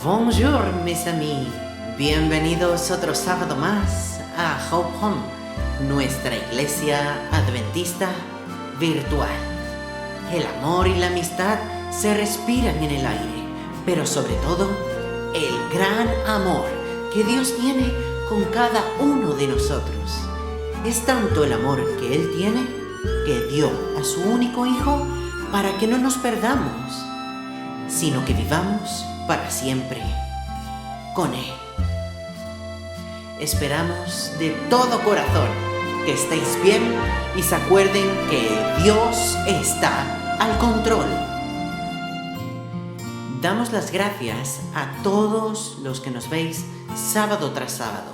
Bonjour, mis amis. Bienvenidos otro sábado más a Hope Home, nuestra iglesia adventista virtual. El amor y la amistad se respiran en el aire, pero sobre todo, el gran amor que Dios tiene con cada uno de nosotros. Es tanto el amor que Él tiene que dio a su único Hijo para que no nos perdamos, sino que vivamos para siempre con Él. Esperamos de todo corazón que estéis bien y se acuerden que Dios está al control. Damos las gracias a todos los que nos veis sábado tras sábado,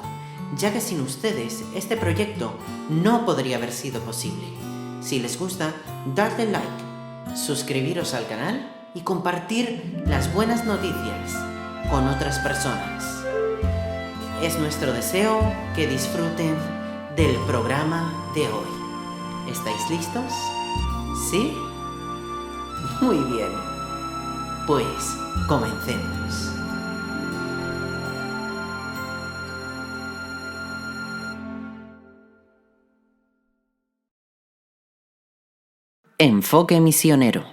ya que sin ustedes este proyecto no podría haber sido posible. Si les gusta, dadle like, suscribiros al canal y compartir las buenas noticias con otras personas. Es nuestro deseo que disfruten del programa de hoy. ¿Estáis listos? ¿Sí? Muy bien. Pues comencemos. Enfoque misionero.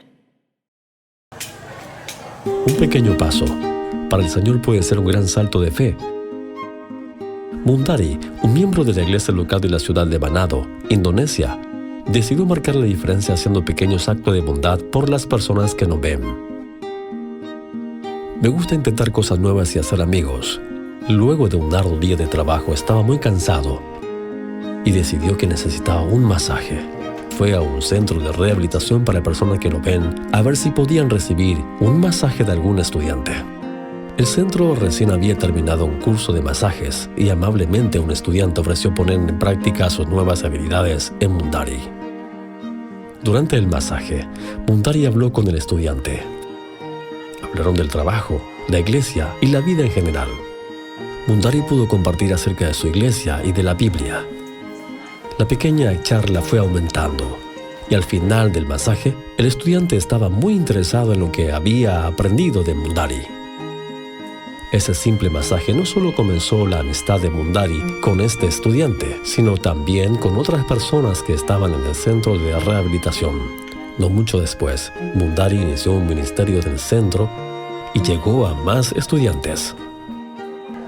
Un pequeño paso para el Señor puede ser un gran salto de fe. Mundari, un miembro de la iglesia local de la ciudad de Manado, Indonesia, decidió marcar la diferencia haciendo pequeños actos de bondad por las personas que no ven. Me gusta intentar cosas nuevas y hacer amigos. Luego de un arduo día de trabajo estaba muy cansado y decidió que necesitaba un masaje. Fue a un centro de rehabilitación para personas que no ven a ver si podían recibir un masaje de algún estudiante. El centro recién había terminado un curso de masajes y amablemente un estudiante ofreció poner en práctica sus nuevas habilidades en Mundari. Durante el masaje, Mundari habló con el estudiante. Hablaron del trabajo, la iglesia y la vida en general. Mundari pudo compartir acerca de su iglesia y de la Biblia. La pequeña charla fue aumentando y al final del masaje, el estudiante estaba muy interesado en lo que había aprendido de Mundari. Ese simple masaje no solo comenzó la amistad de Mundari con este estudiante, sino también con otras personas que estaban en el centro de rehabilitación. No mucho después, Mundari inició un ministerio del centro y llegó a más estudiantes.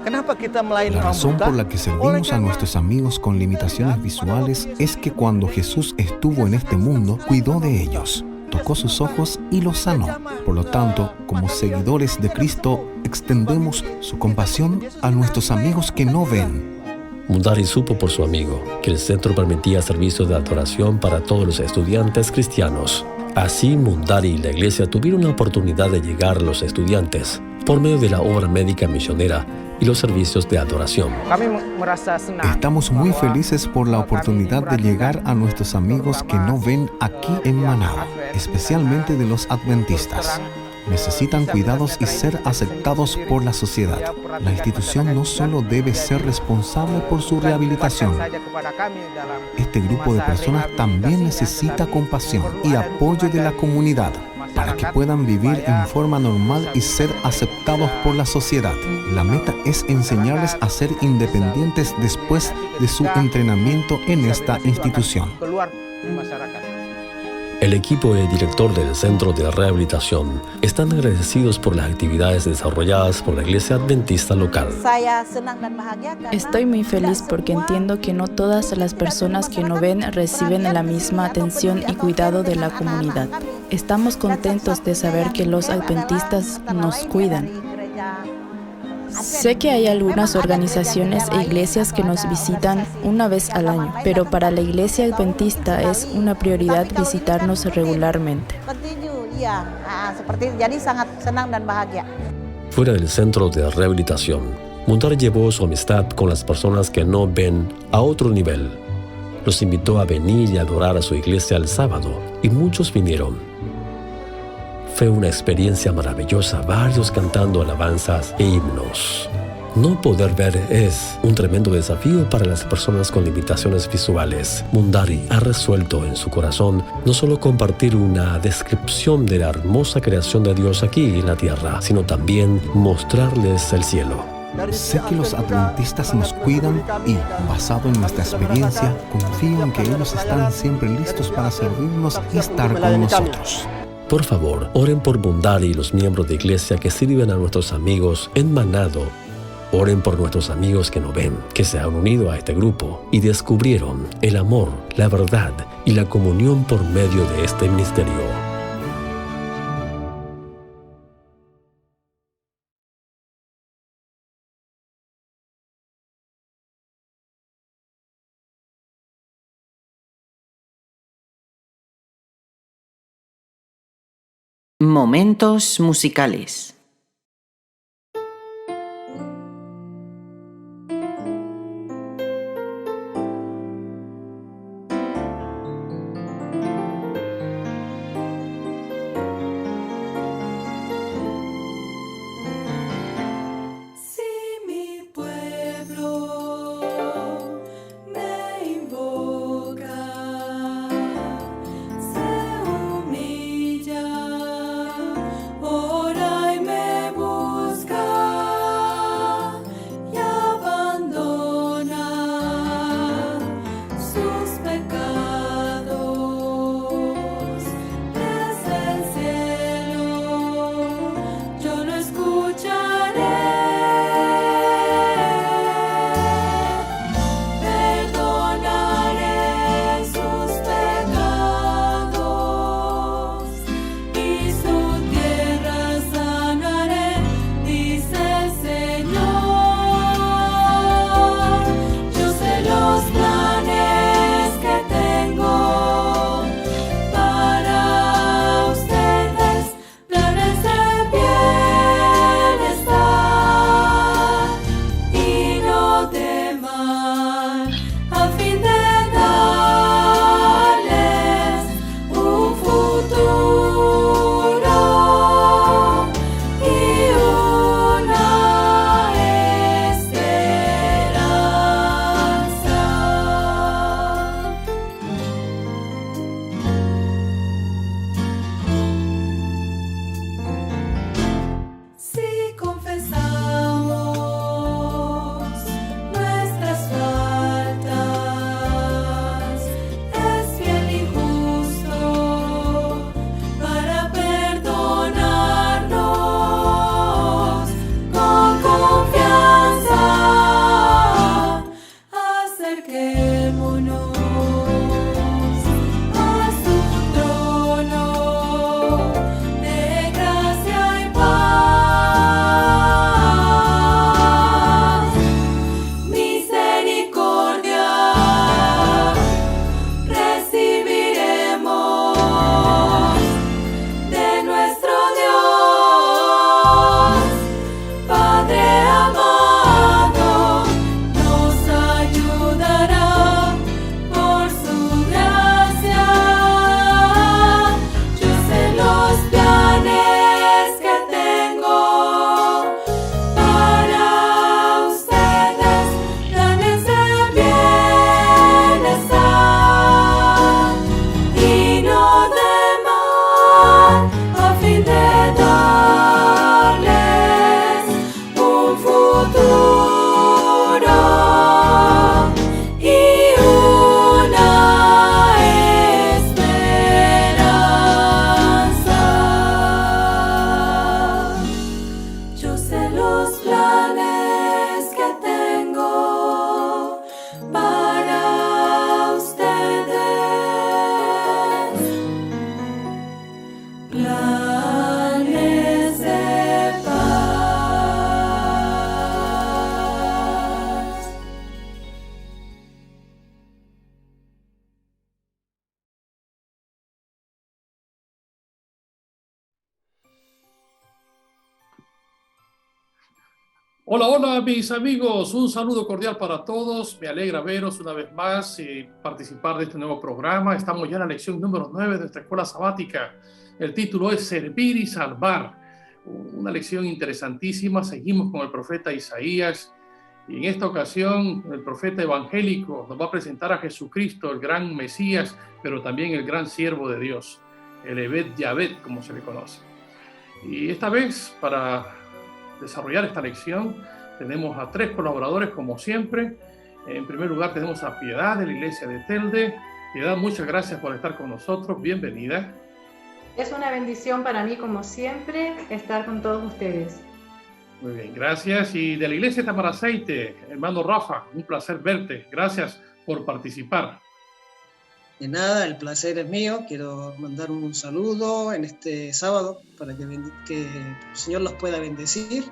La razón por la que servimos a nuestros amigos con limitaciones visuales es que cuando Jesús estuvo en este mundo, cuidó de ellos, tocó sus ojos y los sanó. Por lo tanto, como seguidores de Cristo, extendemos su compasión a nuestros amigos que no ven. Mundari supo por su amigo que el centro permitía servicios de adoración para todos los estudiantes cristianos. Así, Mundari y la iglesia tuvieron la oportunidad de llegar a los estudiantes por medio de la obra médica misionera y los servicios de adoración. Estamos muy felices por la oportunidad de llegar a nuestros amigos que no ven aquí en Manado, especialmente de los adventistas. Necesitan cuidados y ser aceptados por la sociedad. La institución no solo debe ser responsable por su rehabilitación. Este grupo de personas también necesita compasión y apoyo de la comunidad para que puedan vivir en forma normal y ser aceptados por la sociedad. La meta es enseñarles a ser independientes después de su entrenamiento en esta institución. El equipo y el director del Centro de Rehabilitación están agradecidos por las actividades desarrolladas por la Iglesia Adventista local. Estoy muy feliz porque entiendo que no todas las personas que no ven reciben la misma atención y cuidado de la comunidad. Estamos contentos de saber que los adventistas nos cuidan. Sé que hay algunas organizaciones e iglesias que nos visitan una vez al año, pero para la iglesia adventista es una prioridad visitarnos regularmente. Fuera del centro de rehabilitación, Mundari llevó su amistad con las personas que no ven a otro nivel. Los invitó a venir y adorar a su iglesia el sábado, y muchos vinieron. Fue una experiencia maravillosa, varios cantando alabanzas e himnos. No poder ver es un tremendo desafío para las personas con limitaciones visuales. Mundari ha resuelto en su corazón no solo compartir una descripción de la hermosa creación de Dios aquí en la tierra, sino también mostrarles el cielo. Sé que los adventistas nos cuidan y, basado en nuestra experiencia, confío en que ellos están siempre listos para servirnos y estar con nosotros. Por favor, oren por Mundari y los miembros de iglesia que sirven a nuestros amigos en Manado. Oren por nuestros amigos que no ven, que se han unido a este grupo y descubrieron el amor, la verdad y la comunión por medio de este ministerio. Momentos musicales. Hola, hola mis amigos, un saludo cordial para todos, me alegra veros una vez más y participar de este nuevo programa. Estamos ya en la lección número 9 de nuestra escuela sabática. El título es Servir y Salvar. una lección interesantísima. Seguimos con el profeta Isaías y en esta ocasión el profeta evangélico nos va a presentar a Jesucristo, el gran Mesías, pero también el gran siervo de Dios, el Evet Yavet, como se le conoce. Y esta vez, para desarrollar esta lección, tenemos a 3 colaboradores como siempre. En primer lugar tenemos a Piedad de la iglesia de Telde. Piedad, muchas gracias por estar con nosotros, bienvenida. Es una bendición para mí, como siempre, estar con todos ustedes. Muy bien, gracias. Y de la iglesia de Tamaraceite, hermano Rafa, un placer verte. Gracias por participar. De nada, el placer es mío. Quiero mandar un saludo en este sábado para que el Señor los pueda bendecir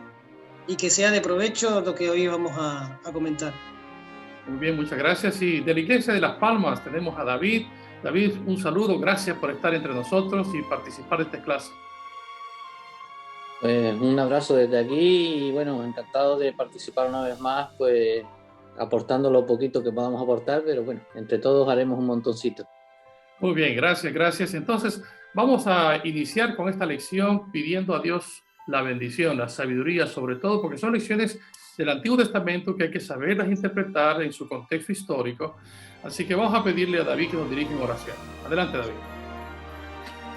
y que sea de provecho lo que hoy vamos a comentar. Muy bien, muchas gracias. Y de la iglesia de Las Palmas tenemos a David. David, un saludo, gracias por estar entre nosotros y participar de esta clase. Pues un abrazo desde aquí y bueno, encantado de participar una vez más, pues aportando lo poquito que podamos aportar, pero bueno, entre todos haremos un montoncito. Muy bien, gracias, gracias. Entonces, vamos a iniciar con esta lección pidiendo a Dios la bendición, la sabiduría sobre todo, porque son lecciones del Antiguo Testamento que hay que saberlas interpretar en su contexto histórico. Así que vamos a pedirle a David que nos dirija en oración. Adelante, David.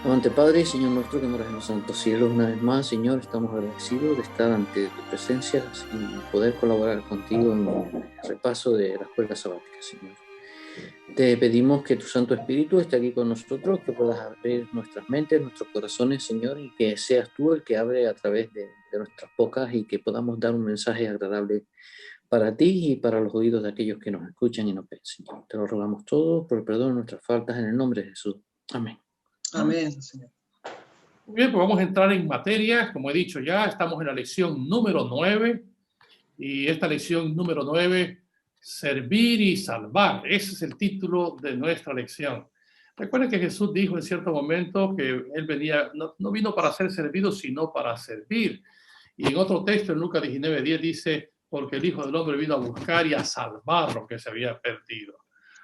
Amante Padre, Señor nuestro que moras en los santos cielos, una vez más, Señor, estamos agradecidos de estar ante tu presencia y poder colaborar contigo en el repaso de la escuela sabática, Señor. Te pedimos que tu Santo Espíritu esté aquí con nosotros, que puedas abrir nuestras mentes, nuestros corazones, Señor, y que seas tú el que abre a través de nuestras bocas y que podamos dar un mensaje agradable para ti y para los oídos de aquellos que nos escuchan y nos ven, Señor. Te lo rogamos todo por el perdón de nuestras faltas en el nombre de Jesús. Amén. Amén, Señor. Muy bien, pues vamos a entrar en materia. Como he dicho ya, estamos en la lección número 9. Y esta lección número 9, servir y salvar. Ese es el título de nuestra lección. Recuerden que Jesús dijo en cierto momento que Él venía, no vino para ser servido, sino para servir. Y en otro texto, en Lucas 19:10, dice, porque el Hijo del Hombre vino a buscar y a salvar lo que se había perdido.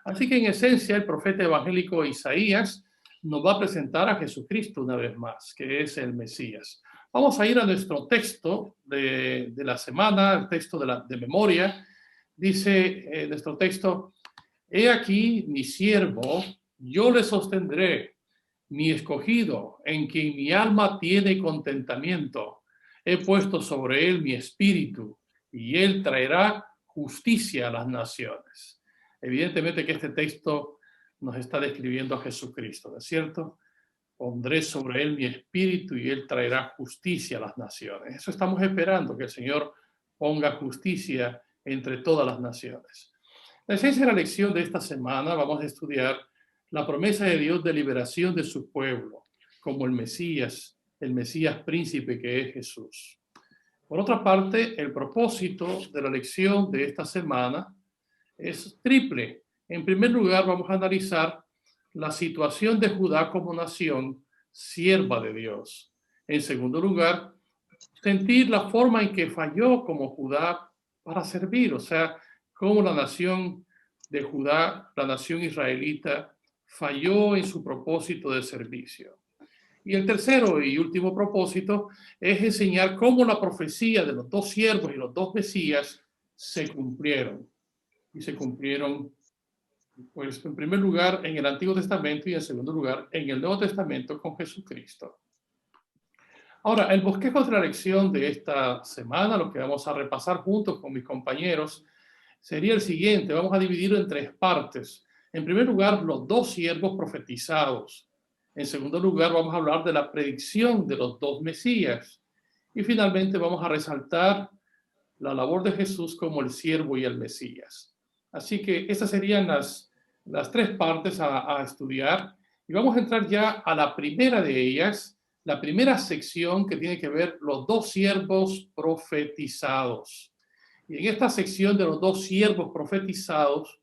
Así que en esencia, el profeta evangélico Isaías nos va a presentar a Jesucristo una vez más, que es el Mesías. Vamos a ir a nuestro texto de la semana, el texto de memoria. Dice nuestro texto, he aquí mi siervo, yo le sostendré, mi escogido, en quien mi alma tiene contentamiento. He puesto sobre él mi espíritu, y él traerá justicia a las naciones. Evidentemente que este texto nos está describiendo a Jesucristo, ¿no es cierto? Pondré sobre él mi espíritu y él traerá justicia a las naciones. Eso estamos esperando, que el Señor ponga justicia entre todas las naciones. La esencia de la lección de esta semana vamos a estudiar la promesa de Dios de liberación de su pueblo, como el Mesías príncipe que es Jesús. Por otra parte, el propósito de la lección de esta semana es triple. En primer lugar, vamos a analizar la situación de Judá como nación sierva de Dios. En segundo lugar, sentir la forma en que falló como Judá para servir, o sea, cómo la nación de Judá, la nación israelita, falló en su propósito de servicio. Y el tercero y último propósito es enseñar cómo la profecía de los 2 siervos y los 2 mesías se cumplieron. Y se cumplieron, pues, en primer lugar en el Antiguo Testamento y en segundo lugar en el Nuevo Testamento con Jesucristo. Ahora, el bosquejo de la lección de esta semana, lo que vamos a repasar juntos con mis compañeros, sería el siguiente. Vamos a dividirlo en 3 partes. En primer lugar, los 2 siervos profetizados. En segundo lugar, vamos a hablar de la predicción de los 2 mesías. Y finalmente vamos a resaltar la labor de Jesús como el siervo y el Mesías. Así que estas serían las 3 partes a estudiar. Y vamos a entrar ya a la primera de ellas, la primera sección que tiene que ver los 2 siervos profetizados. Y en esta sección de los 2 siervos profetizados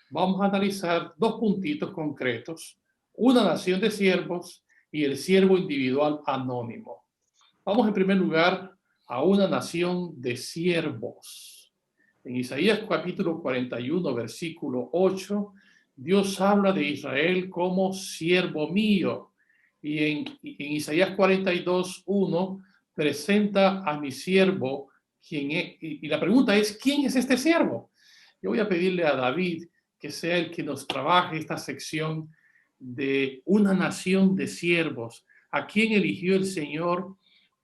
vamos a analizar 2 puntitos concretos, una nación de siervos y el siervo individual anónimo. Vamos en primer lugar a una nación de siervos. En Isaías capítulo 41, versículo 8, Dios habla de Israel como siervo mío. Y en Isaías 42, 1, presenta a mi siervo, quien es, y la pregunta es, ¿quién es este siervo? Yo voy a pedirle a David que sea el que nos trabaje esta sección de una nación de siervos. ¿A quién eligió el Señor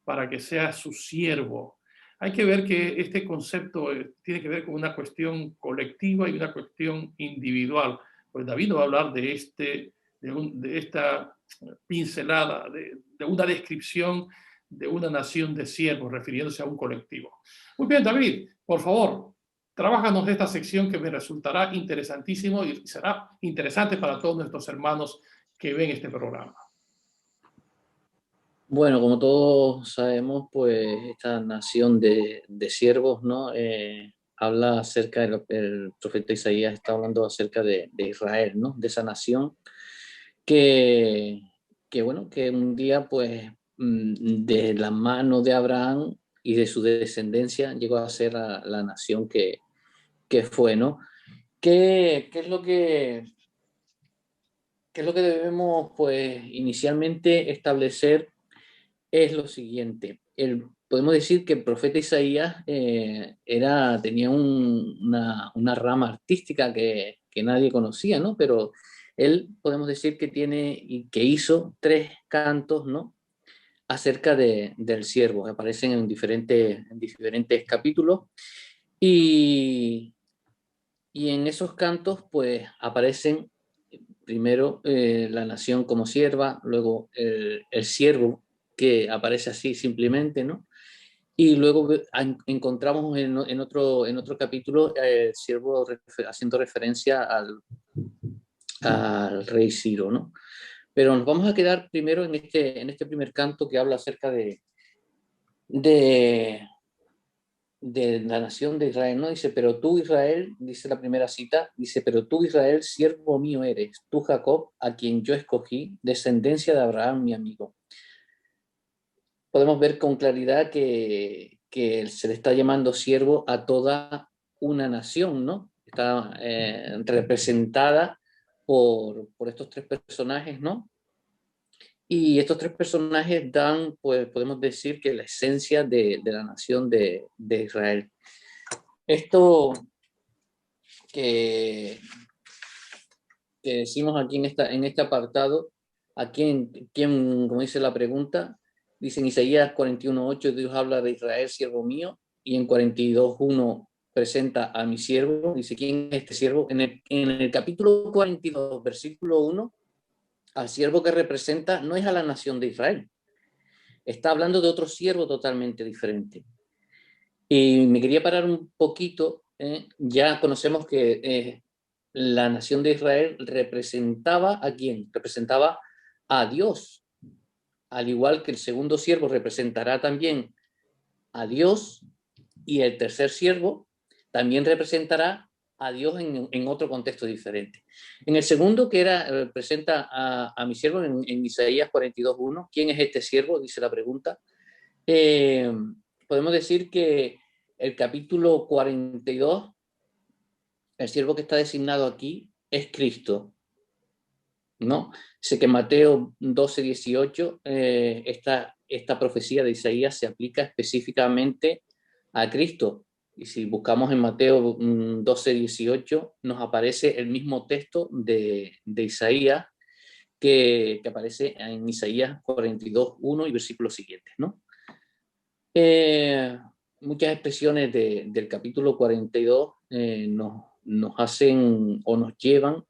para que sea su siervo? Hay que ver que este concepto tiene que ver con una cuestión colectiva y una cuestión individual. Pues David nos va a hablar de, de esta pincelada, de una descripción de una nación de siervos, refiriéndose a un colectivo. Muy bien, David, por favor, trabájanos esta sección que me resultará interesantísimo y será interesante para todos nuestros hermanos que ven este programa. Bueno, como todos sabemos, pues esta nación de siervos, ¿no? Habla acerca el profeta Isaías está hablando acerca de Israel, ¿no? De esa nación que bueno, que un día, pues, de la mano de Abraham y de su descendencia llegó a ser la nación que fue, ¿no? ¿Qué es lo que debemos, pues, inicialmente establecer? Es lo siguiente. Podemos decir que el profeta Isaías tenía una rama artística que nadie conocía, ¿no? Pero él, podemos decir que que hizo 3 cantos, ¿no? Acerca del siervo, que aparecen en diferentes capítulos. Y en esos cantos, pues, aparecen primero la nación como sierva, luego el siervo, que aparece así simplemente, ¿no? Y luego encontramos en otro capítulo el siervo haciendo referencia al rey Ciro, ¿no? Pero nos vamos a quedar primero en este primer canto que habla acerca de la nación de Israel, ¿no? Dice, pero tú, Israel, dice la primera cita, dice, pero tú, Israel, siervo mío eres, tú, Jacob, a quien yo escogí, descendencia de Abraham, mi amigo. Podemos ver con claridad que se le está llamando siervo a toda una nación, ¿no? Está representada por estos 3 personajes, ¿no? Y estos 3 personajes dan, pues, podemos decir que la esencia de la nación de Israel. Esto que decimos aquí en este apartado, ¿a quién, como dice la pregunta? Dice en Isaías 41:8, Dios habla de Israel, siervo mío, y en 42:1 presenta a mi siervo. Dice, ¿quién es este siervo? En el capítulo 42, versículo 1, al siervo que representa no es a la nación de Israel. Está hablando de otro siervo totalmente diferente. Y me quería parar un poquito. Ya conocemos que la nación de Israel representaba ¿a quién? Representaba a Dios. Al igual que el segundo siervo representará también a Dios, y el tercer siervo también representará a Dios en otro contexto diferente. En el segundo, que representa a mi siervo, en Isaías 42:1, ¿quién es este siervo? Dice la pregunta. Podemos decir que el capítulo 42, el siervo que está designado aquí es Cristo, ¿no? Sé que en Mateo 12:18 esta profecía de Isaías se aplica específicamente a Cristo. Y si buscamos en Mateo 12:18, nos aparece el mismo texto de Isaías que aparece en Isaías 42:1 y versículos siguientes, ¿no? Muchas expresiones del capítulo 42 nos hacen o nos llevan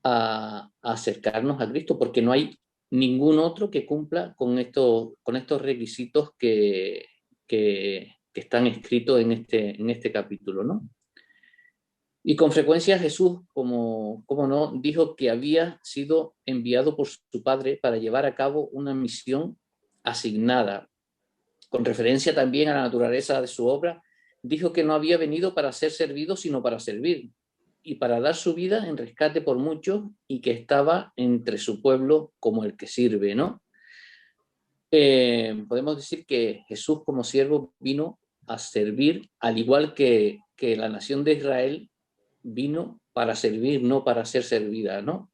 a acercarnos a Cristo, porque no hay ningún otro que cumpla con estos requisitos que están escritos en este capítulo, ¿no? Y con frecuencia Jesús, como no, dijo que había sido enviado por su Padre para llevar a cabo una misión asignada. Con referencia también a la naturaleza de su obra, dijo que no había venido para ser servido, sino para servir, y para dar su vida en rescate por muchos, y que estaba entre su pueblo como el que sirve, ¿no? Podemos decir que Jesús como siervo vino a servir, al igual que la nación de Israel vino para servir, no para ser servida, ¿no?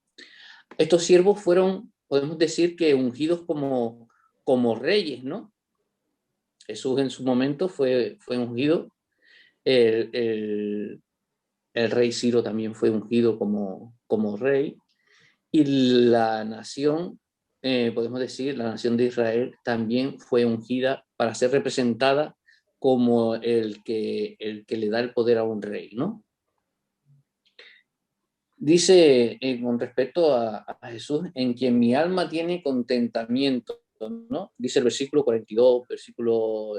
Estos siervos fueron, podemos decir que ungidos como reyes, ¿no? Jesús en su momento fue ungido, el rey Ciro también fue ungido como rey, y la nación, podemos decir, la nación de Israel también fue ungida para ser representada como el que le da el poder a un rey, ¿no? Dice con respecto a Jesús, en quien mi alma tiene contentamiento, ¿no? Dice el versículo 42, versículo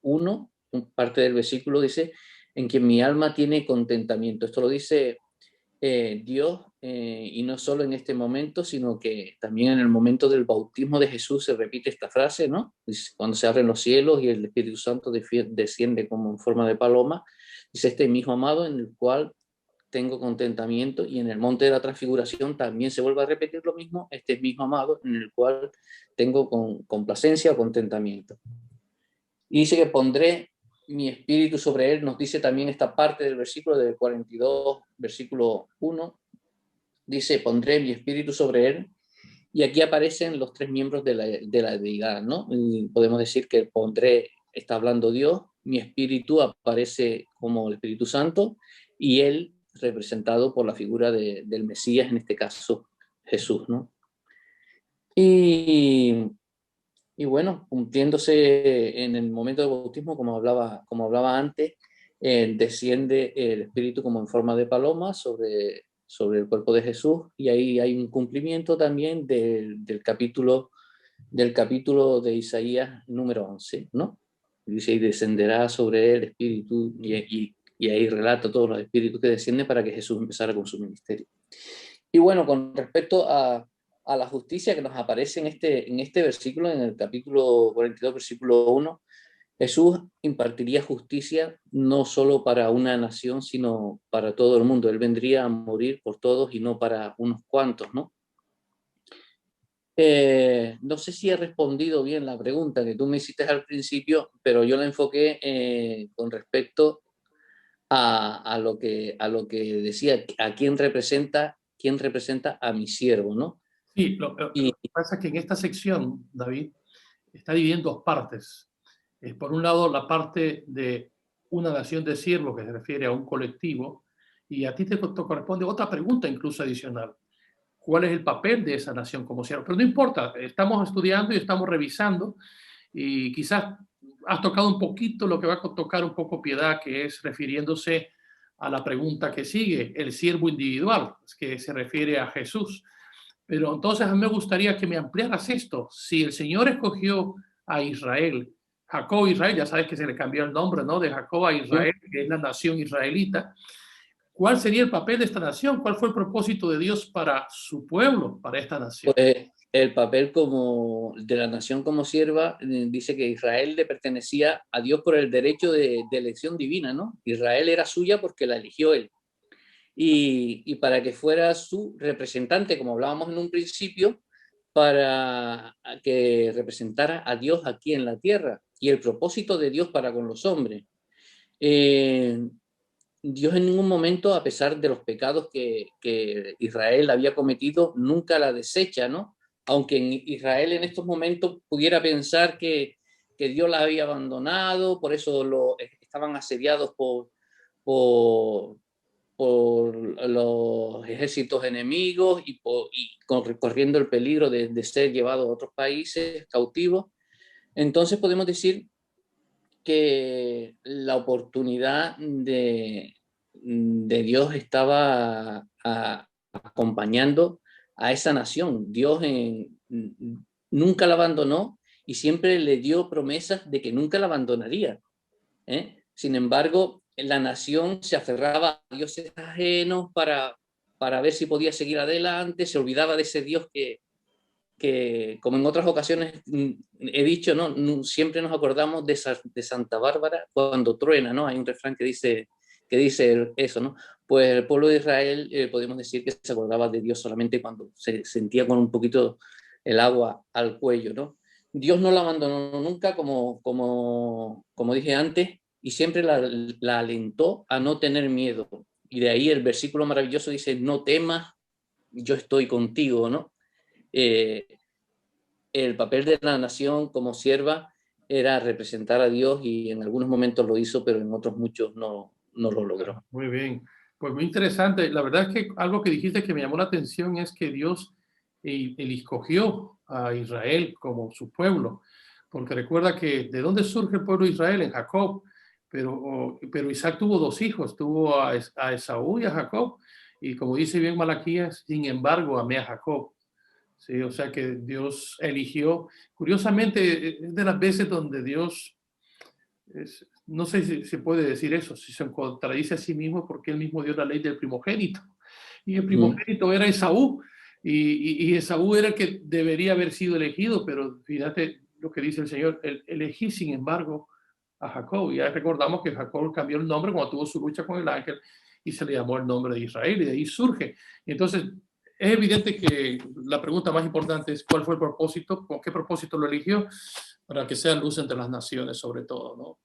1, parte del versículo dice, en quien mi alma tiene contentamiento. Esto lo dice Dios, y no solo en este momento, sino que también en el momento del bautismo de Jesús se repite esta frase, ¿no? Dice, cuando se abren los cielos y el Espíritu Santo desciende como en forma de paloma, dice, este es mi Hijo amado en el cual tengo contentamiento, y en el monte de la transfiguración también se vuelve a repetir lo mismo, este es mi Hijo amado en el cual tengo complacencia o contentamiento. Y dice que pondré mi espíritu sobre él, nos dice también esta parte del versículo del 42, versículo 1, dice, pondré mi espíritu sobre él, y aquí aparecen los tres miembros de la deidad, ¿no? Y podemos decir que pondré, está hablando Dios, mi espíritu aparece como el Espíritu Santo, y él representado por la figura del Mesías, en este caso Jesús, ¿no? Y bueno, cumpliéndose en el momento del bautismo, como hablaba antes, desciende el Espíritu como en forma de paloma sobre el cuerpo de Jesús, y ahí hay un cumplimiento también del capítulo de Isaías número 11, ¿no? Dice, y descenderá sobre él el Espíritu, y ahí relata todos los espíritus que descienden para que Jesús empezara con su ministerio. Y bueno, con respecto a la justicia que nos aparece en este versículo, en el capítulo 42, versículo 1, Jesús impartiría justicia no solo para una nación, sino para todo el mundo. Él vendría a morir por todos y no para unos cuantos, ¿no? No sé si he respondido bien la pregunta que tú me hiciste al principio, pero yo la enfoqué con respecto a lo que decía, a quién representa a mi siervo, ¿no? Sí, lo que pasa es que en esta sección, David, está dividida en dos partes. Por un lado, la parte de una nación de siervos, que se refiere a un colectivo, y a ti te corresponde otra pregunta incluso adicional. ¿Cuál es el papel de esa nación como siervo? Pero no importa, estamos estudiando y estamos revisando, y quizás has tocado un poquito lo que va a tocar un poco Piedad, que es refiriéndose a la pregunta que sigue, el siervo individual, que se refiere a Jesús. Pero entonces a mí me gustaría que me ampliaras esto. Si el Señor escogió a Israel, Jacob Israel, ya sabes que se le cambió el nombre, ¿no? De Jacob a Israel, que es la nación israelita. ¿Cuál sería el papel de esta nación? ¿Cuál fue el propósito de Dios para su pueblo, para esta nación? Pues el papel de la nación como sierva, dice que Israel le pertenecía a Dios por el derecho de elección divina, ¿no? Israel era suya porque la eligió él. Y para que fuera su representante, como hablábamos en un principio, para que representara a Dios aquí en la tierra y el propósito de Dios para con los hombres. Dios en ningún momento, a pesar de los pecados que Israel había cometido, nunca la desecha, ¿no? Aunque en Israel en estos momentos pudiera pensar que Dios la había abandonado, por eso estaban asediados por los ejércitos enemigos y corriendo el peligro de ser llevados a otros países cautivos. Entonces podemos decir que la oportunidad de Dios estaba acompañando a esa nación. Dios nunca la abandonó y siempre le dio promesas de que nunca la abandonaría. Sin embargo, la nación se aferraba a dioses ajenos para ver si podía seguir adelante, se olvidaba de ese Dios que como en otras ocasiones he dicho, ¿no? Siempre nos acordamos de Santa Bárbara cuando truena, ¿no? Hay un refrán que dice eso, ¿no? Pues el pueblo de Israel podemos decir que se acordaba de Dios solamente cuando se sentía con un poquito el agua al cuello, ¿no? Dios no la abandonó nunca, como dije antes, y siempre la alentó a no tener miedo. Y de ahí el versículo maravilloso dice, no temas, yo estoy contigo, ¿no? El papel de la nación como sierva era representar a Dios, y en algunos momentos lo hizo, pero en otros muchos no lo logró. Muy bien, pues muy interesante. La verdad es que algo que dijiste que me llamó la atención es que Dios él escogió a Israel como su pueblo, porque recuerda que ¿de dónde surge el pueblo de Israel? En Jacob, pero Isaac tuvo dos hijos, tuvo a Esaú y a Jacob, y como dice bien Malaquías, sin embargo amé a Jacob. Sí, o sea que Dios eligió, curiosamente, es de las veces donde Dios, no sé si se puede decir eso, si se contradice a sí mismo, porque él mismo dio la ley del primogénito. Y el primogénito era Esaú, y Esaú era el que debería haber sido elegido, pero fíjate lo que dice el Señor, elegí sin embargo a Jacob. Y ya recordamos que Jacob cambió el nombre cuando tuvo su lucha con el ángel y se le llamó el nombre de Israel, y de ahí surge. Entonces, es evidente que la pregunta más importante es cuál fue el propósito, con qué propósito lo eligió, para que sea luz entre las naciones sobre todo, ¿no?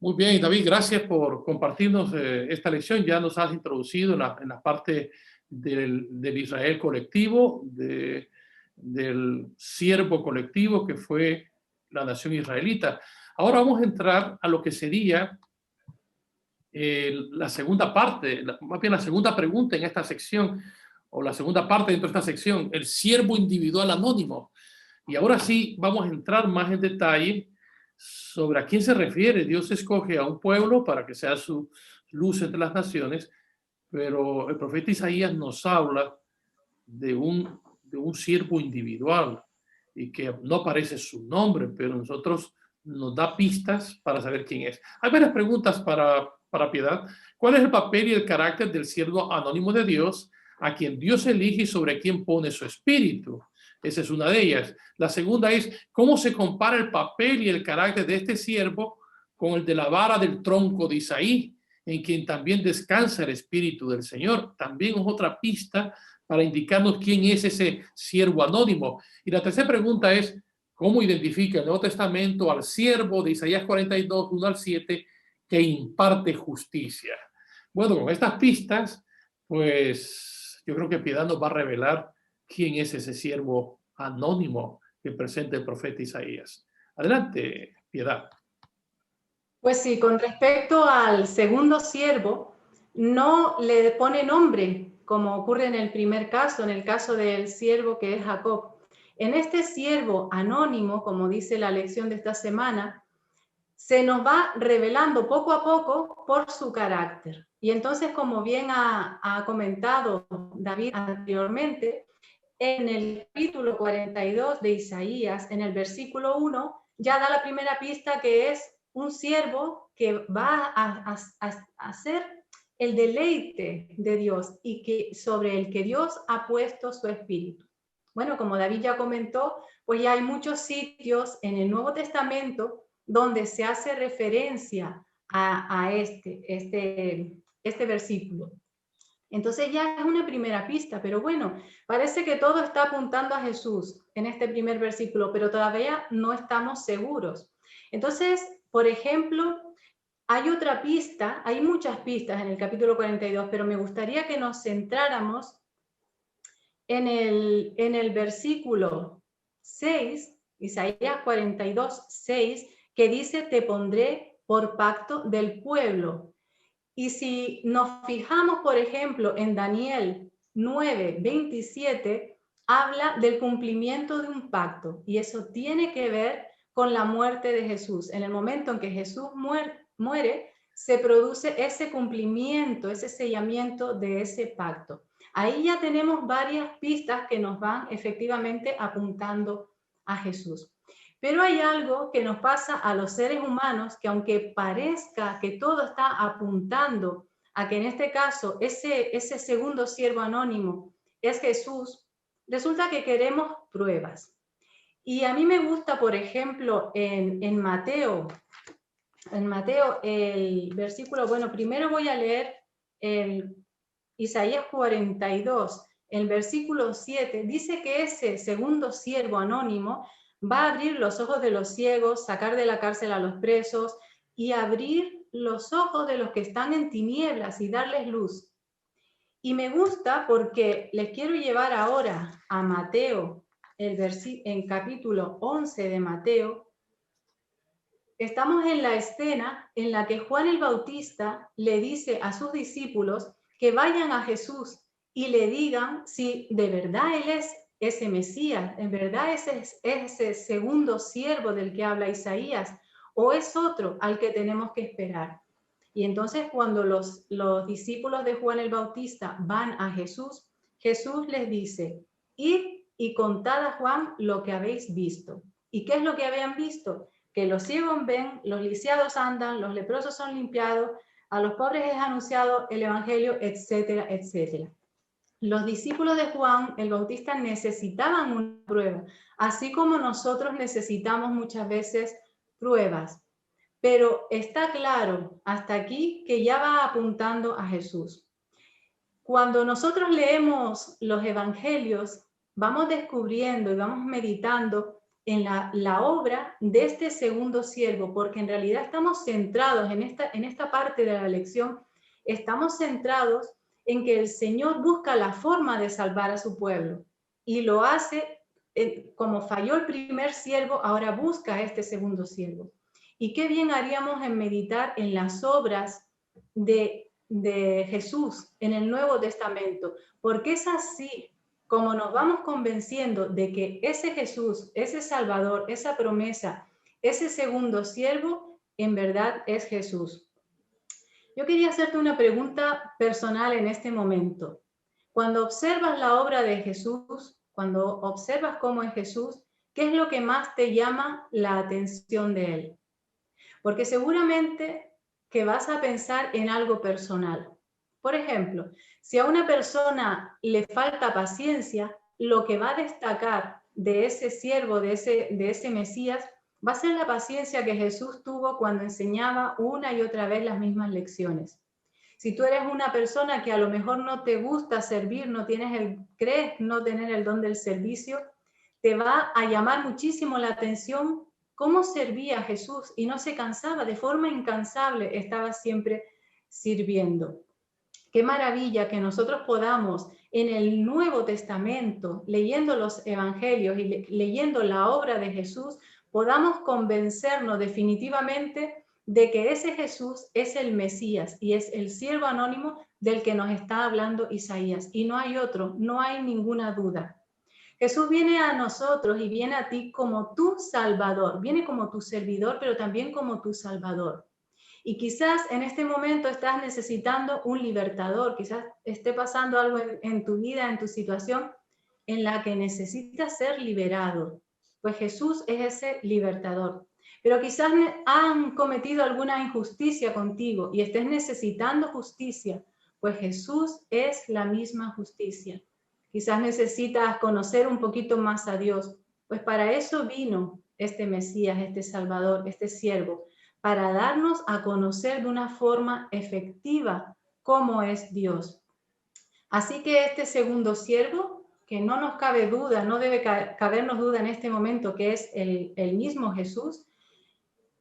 Muy bien, David, gracias por compartirnos esta lección. Ya nos has introducido en la parte del Israel colectivo, del siervo colectivo que fue la nación israelita. Ahora vamos a entrar a lo que sería la segunda parte, más bien la segunda pregunta en esta sección, o la segunda parte dentro de esta sección, el siervo individual anónimo. Y ahora sí vamos a entrar más en detalle sobre a quién se refiere. Dios escoge a un pueblo para que sea su luz entre las naciones, pero el profeta Isaías nos habla de un siervo individual y que no aparece su nombre, pero nosotros nos da pistas para saber quién es. Hay varias preguntas para Piedad. ¿Cuál es el papel y el carácter del siervo anónimo de Dios, a quien Dios elige y sobre quien pone su espíritu? Esa es una de ellas. La segunda es, ¿cómo se compara el papel y el carácter de este siervo con el de la vara del tronco de Isaí, en quien también descansa el espíritu del Señor? También es otra pista para indicarnos quién es ese siervo anónimo. Y la tercera pregunta es, ¿cómo identifica el Nuevo Testamento al siervo de Isaías 42, 1 al 7, que imparte justicia? Bueno, con estas pistas, pues yo creo que Piedad nos va a revelar quién es ese siervo anónimo que presenta el profeta Isaías. Adelante, Piedad. Pues sí, con respecto al segundo siervo, no le pone nombre, como ocurre en el primer caso, en el caso del siervo que es Jacob. En este siervo anónimo, como dice la lección de esta semana, se nos va revelando poco a poco por su carácter. Y entonces, como bien ha comentado David anteriormente, en el capítulo 42 de Isaías, en el versículo 1, ya da la primera pista que es un siervo que va a ser el deleite de Dios y que sobre el que Dios ha puesto su espíritu. Bueno, como David ya comentó, pues ya hay muchos sitios en el Nuevo Testamento donde se hace referencia a este versículo. Entonces ya es una primera pista, pero bueno, parece que todo está apuntando a Jesús en este primer versículo, pero todavía no estamos seguros. Entonces, por ejemplo, hay otra pista, hay muchas pistas en el capítulo 42, pero me gustaría que nos centráramos en el versículo 6, Isaías 42, 6, que dice, te pondré por pacto del pueblo. Y si nos fijamos, por ejemplo, en Daniel 9, 27, habla del cumplimiento de un pacto, y eso tiene que ver con la muerte de Jesús. En el momento en que Jesús muere, se produce ese cumplimiento, ese sellamiento de ese pacto. Ahí ya tenemos varias pistas que nos van efectivamente apuntando a Jesús. Pero hay algo que nos pasa a los seres humanos, que aunque parezca que todo está apuntando a que en este caso ese segundo siervo anónimo es Jesús, resulta que queremos pruebas. Y a mí me gusta, por ejemplo, en Mateo el versículo, bueno, primero voy a leer el Isaías 42, el versículo 7, dice que ese segundo siervo anónimo va a abrir los ojos de los ciegos, sacar de la cárcel a los presos y abrir los ojos de los que están en tinieblas y darles luz. Y me gusta porque les quiero llevar ahora a Mateo, en capítulo 11 de Mateo, estamos en la escena en la que Juan el Bautista le dice a sus discípulos que vayan a Jesús y le digan si de verdad Él es ese Mesías, en verdad es ese segundo siervo del que habla Isaías, o es otro al que tenemos que esperar. Y entonces cuando los discípulos de Juan el Bautista van a Jesús, Jesús les dice, id y contad a Juan lo que habéis visto. ¿Y qué es lo que habían visto? Que los ciegos ven, los lisiados andan, los leprosos son limpiados, a los pobres es anunciado el evangelio, etcétera, etcétera. Los discípulos de Juan el Bautista necesitaban una prueba, así como nosotros necesitamos muchas veces pruebas. Pero está claro hasta aquí que ya va apuntando a Jesús. Cuando nosotros leemos los evangelios, vamos descubriendo y vamos meditando en la obra de este segundo siervo, porque en realidad estamos centrados en esta parte de la lección, estamos centrados en que el Señor busca la forma de salvar a su pueblo y lo hace, como falló el primer siervo, ahora busca a este segundo siervo. Y qué bien haríamos en meditar en las obras de Jesús en el Nuevo Testamento, porque es así como nos vamos convenciendo de que ese Jesús, ese Salvador, esa promesa, ese segundo siervo, en verdad es Jesús. Yo quería hacerte una pregunta personal en este momento. Cuando observas la obra de Jesús, cuando observas cómo es Jesús, ¿qué es lo que más te llama la atención de él? Porque seguramente que vas a pensar en algo personal. Por ejemplo, si a una persona le falta paciencia, lo que va a destacar de ese siervo, de ese Mesías, va a ser la paciencia que Jesús tuvo cuando enseñaba una y otra vez las mismas lecciones. Si tú eres una persona que a lo mejor no te gusta servir, crees no tener el don del servicio, te va a llamar muchísimo la atención cómo servía Jesús y no se cansaba, de forma incansable estaba siempre sirviendo. Qué maravilla que nosotros podamos en el Nuevo Testamento, leyendo los evangelios y leyendo la obra de Jesús, podamos convencernos definitivamente de que ese Jesús es el Mesías y es el siervo anónimo del que nos está hablando Isaías. Y no hay otro, no hay ninguna duda. Jesús viene a nosotros y viene a ti como tu Salvador, viene como tu servidor, pero también como tu Salvador. Y quizás en este momento estás necesitando un libertador, quizás esté pasando algo en tu vida, en tu situación, en la que necesitas ser liberado. Pues Jesús es ese libertador. Pero quizás han cometido alguna injusticia contigo y estés necesitando justicia, pues Jesús es la misma justicia. Quizás necesitas conocer un poquito más a Dios, pues para eso vino este Mesías, este Salvador, este siervo, para darnos a conocer de una forma efectiva cómo es Dios. Así que este segundo siervo, que no nos cabe duda, no debe cabernos duda en este momento, que es el mismo Jesús,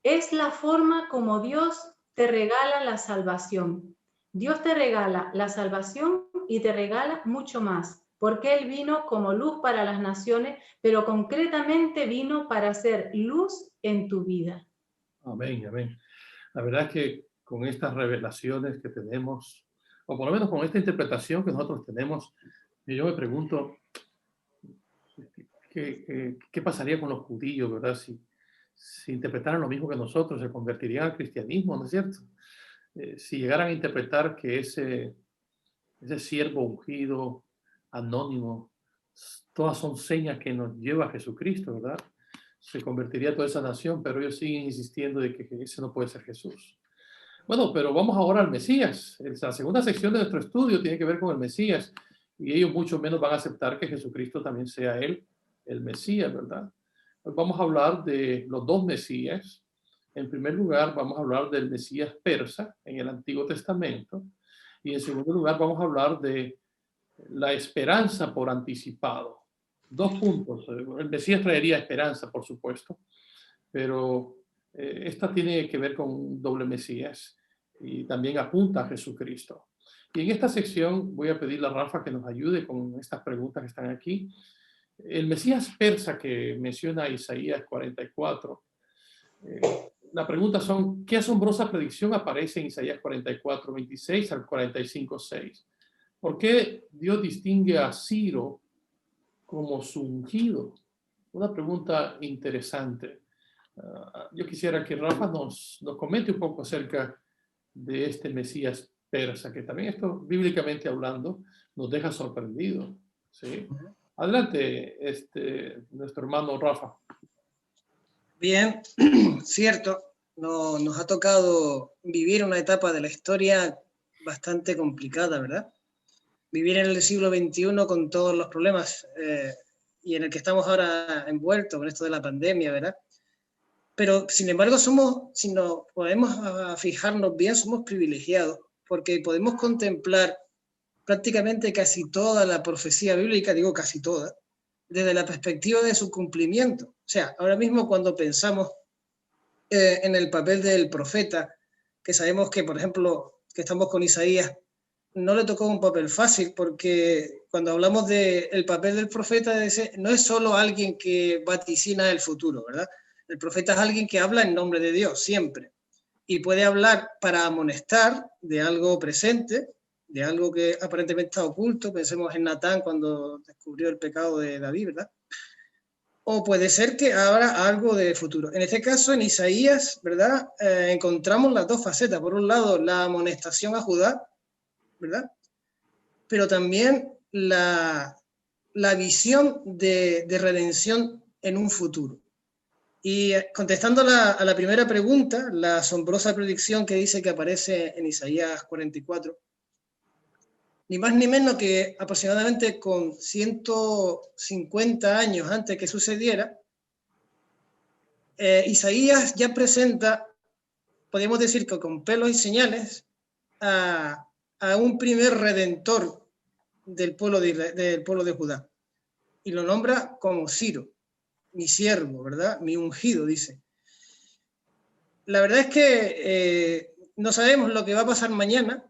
es la forma como Dios te regala la salvación. Dios te regala la salvación y te regala mucho más, porque Él vino como luz para las naciones, pero concretamente vino para hacer luz en tu vida. Amén, amén. La verdad es que con estas revelaciones que tenemos, o por lo menos con esta interpretación que nosotros tenemos, yo me pregunto, ¿qué pasaría con los judíos, verdad? Si interpretaran lo mismo que nosotros, se convertirían al cristianismo, ¿no es cierto? Si llegaran a interpretar que ese siervo ungido, anónimo, todas son señas que nos lleva a Jesucristo, ¿verdad? Se convertiría toda esa nación, pero ellos siguen insistiendo de que ese no puede ser Jesús. Bueno, pero vamos ahora al Mesías. La segunda sección de nuestro estudio tiene que ver con el Mesías, y ellos mucho menos van a aceptar que Jesucristo también sea Él, el Mesías, ¿verdad? Hoy vamos a hablar de los dos Mesías. En primer lugar, vamos a hablar del Mesías persa en el Antiguo Testamento, y en segundo lugar vamos a hablar de la esperanza por anticipado. Dos puntos. El Mesías traería esperanza, por supuesto, pero esta tiene que ver con un doble Mesías y también apunta a Jesucristo. Y en esta sección voy a pedirle a Rafa que nos ayude con estas preguntas que están aquí. El Mesías persa que menciona Isaías 44, La pregunta son, ¿qué asombrosa predicción aparece en Isaías 44, 26 al 45, 6? ¿Por qué Dios distingue a Ciro como su ungido? Una pregunta interesante. Yo quisiera que Rafa nos comente un poco acerca de este Mesías persa, que también esto, bíblicamente hablando, nos deja sorprendidos. ¿Sí? Adelante, nuestro hermano Rafa. Bien, cierto, nos ha tocado vivir una etapa de la historia bastante complicada, ¿verdad? Vivir en el siglo XXI con todos los problemas y en el que estamos ahora envueltos con esto de la pandemia, ¿verdad? Pero, sin embargo, si nos podemos fijarnos bien, somos privilegiados, porque podemos contemplar prácticamente casi toda la profecía bíblica, digo casi toda, desde la perspectiva de su cumplimiento. O sea, ahora mismo cuando pensamos en el papel del profeta, que sabemos que, por ejemplo, que estamos con Isaías, no le tocó un papel fácil, porque cuando hablamos del papel del profeta, no es solo alguien que vaticina el futuro, ¿verdad? El profeta es alguien que habla en nombre de Dios, siempre. Y puede hablar para amonestar de algo presente, de algo que aparentemente está oculto. Pensemos en Natán cuando descubrió el pecado de David, ¿verdad? O puede ser que habrá algo de futuro. En este caso, en Isaías, ¿verdad? Encontramos las dos facetas. Por un lado, la amonestación a Judá, ¿verdad? Pero también la visión de redención en un futuro. Y contestando a la primera pregunta, la asombrosa predicción que dice que aparece en Isaías 44, ni más ni menos que aproximadamente con 150 años antes que sucediera, Isaías ya presenta, podríamos decir que con pelos y señales, a un primer redentor del pueblo de Judá. Y lo nombra como Ciro, mi siervo, ¿verdad? Mi ungido, dice. La verdad es que no sabemos lo que va a pasar mañana.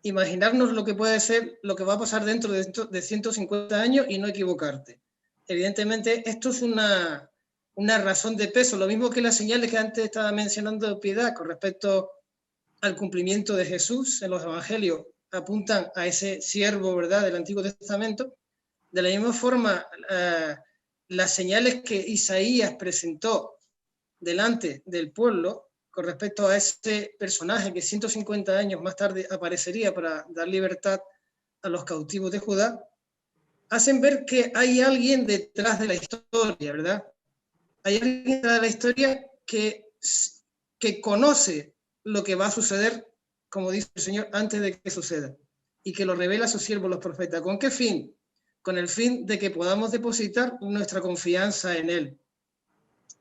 Imaginarnos lo que puede ser, lo que va a pasar dentro de 150 años y no equivocarte. Evidentemente, esto es una razón de peso, lo mismo que las señales que antes estaba mencionando de piedad con respecto al cumplimiento de Jesús en los evangelios apuntan a ese siervo, ¿verdad?, del Antiguo Testamento. De la misma forma, las señales que Isaías presentó delante del pueblo con respecto a ese personaje que 150 años más tarde aparecería para dar libertad a los cautivos de Judá, hacen ver que hay alguien detrás de la historia, ¿verdad? Hay alguien detrás de la historia que conoce lo que va a suceder, como dice el Señor, antes de que suceda, y que lo revela a sus siervos los profetas. ¿Con qué fin? Con el fin de que podamos depositar nuestra confianza en Él.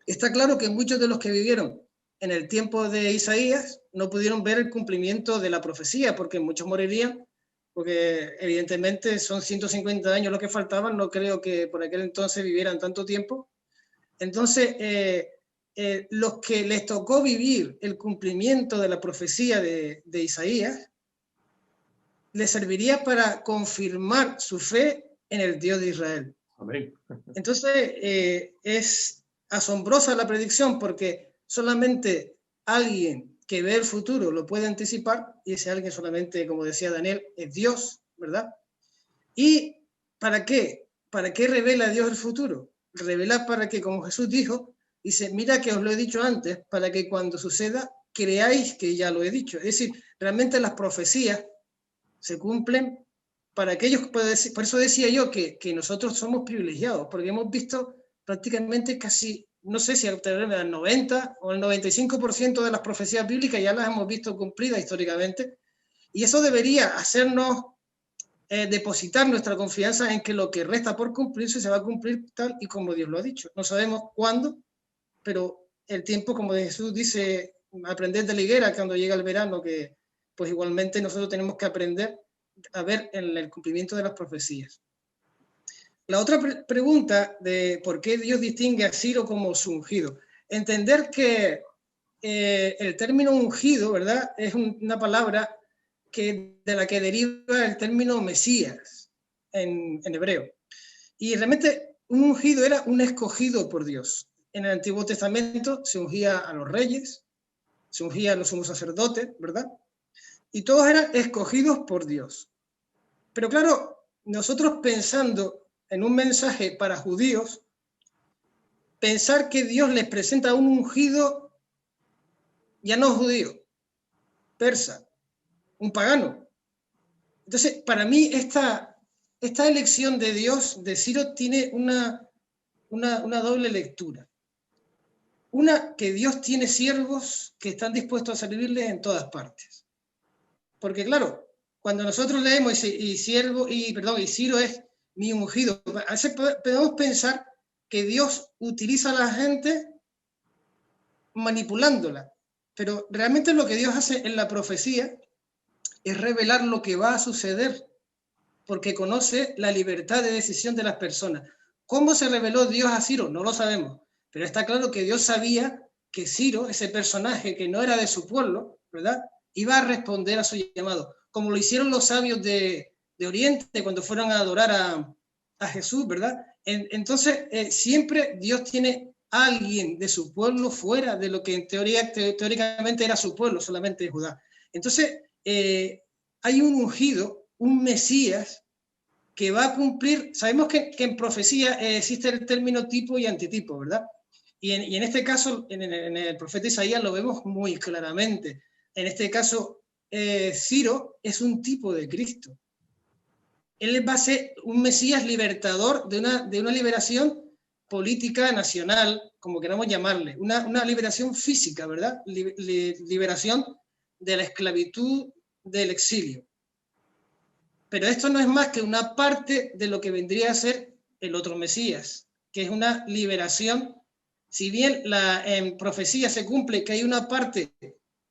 Está claro que muchos de los que vivieron en el tiempo de Isaías no pudieron ver el cumplimiento de la profecía, porque muchos morirían, porque evidentemente son 150 años lo que faltaban, no creo que por aquel entonces vivieran tanto tiempo. Entonces, los que les tocó vivir el cumplimiento de la profecía de Isaías, les serviría para confirmar su fe en el Dios de Israel. Amén. Entonces, es asombrosa la predicción porque solamente alguien que ve el futuro lo puede anticipar, y ese alguien solamente, como decía Daniel, es Dios, ¿verdad? ¿Y para qué? ¿Para qué revela Dios el futuro? Revela para que, como Jesús dijo, dice, mira que os lo he dicho antes, para que cuando suceda creáis que ya lo he dicho. Es decir, realmente las profecías se cumplen para aquellos, por eso decía yo que nosotros somos privilegiados, porque hemos visto prácticamente casi, no sé si el 90 o el 95% de las profecías bíblicas ya las hemos visto cumplidas históricamente, y eso debería hacernos depositar nuestra confianza en que lo que resta por cumplirse se va a cumplir tal y como Dios lo ha dicho. No sabemos cuándo, pero el tiempo, como Jesús dice, aprender de la higuera cuando llega el verano, que pues igualmente nosotros tenemos que aprender a ver en el cumplimiento de las profecías. La otra pregunta de por qué Dios distingue a Ciro como su ungido. Entender que el término ungido, ¿verdad?, es una palabra de la que deriva el término Mesías en hebreo. Y realmente un ungido era un escogido por Dios. en el Antiguo Testamento se ungía a los reyes, se ungía a los sumos sacerdotes, ¿verdad? Y todos eran escogidos por Dios. Pero claro, nosotros pensando en un mensaje para judíos, pensar que Dios les presenta a un ungido ya no judío, persa, un pagano. Entonces, para mí esta elección de Dios, de Ciro, tiene una doble lectura. Una, que Dios tiene siervos que están dispuestos a servirle en todas partes. Porque claro, cuando nosotros leemos y Ciro es mi ungido, podemos pensar que Dios utiliza a la gente manipulándola. Pero realmente lo que Dios hace en la profecía es revelar lo que va a suceder, porque conoce la libertad de decisión de las personas. ¿Cómo se reveló Dios a Ciro? No lo sabemos, pero está claro que Dios sabía que Ciro, ese personaje que no era de su pueblo, ¿verdad?, iba a responder a su llamado, como lo hicieron los sabios de Oriente cuando fueron a adorar a Jesús, ¿verdad? Entonces, siempre Dios tiene a alguien de su pueblo fuera de lo que en teóricamente era su pueblo, solamente Judá. Entonces, hay un ungido, un Mesías, que va a cumplir. Sabemos que en profecía existe el término tipo y antitipo, ¿verdad? Y en este caso, en el profeta Isaías lo vemos muy claramente. En este caso, Ciro es un tipo de Cristo. Él va a ser un Mesías libertador de una liberación política nacional, como queramos llamarle, una liberación física, ¿verdad? Liberación de la esclavitud, del exilio. Pero esto no es más que una parte de lo que vendría a ser el otro Mesías, que es una liberación. Si bien en profecía se cumple que hay una parte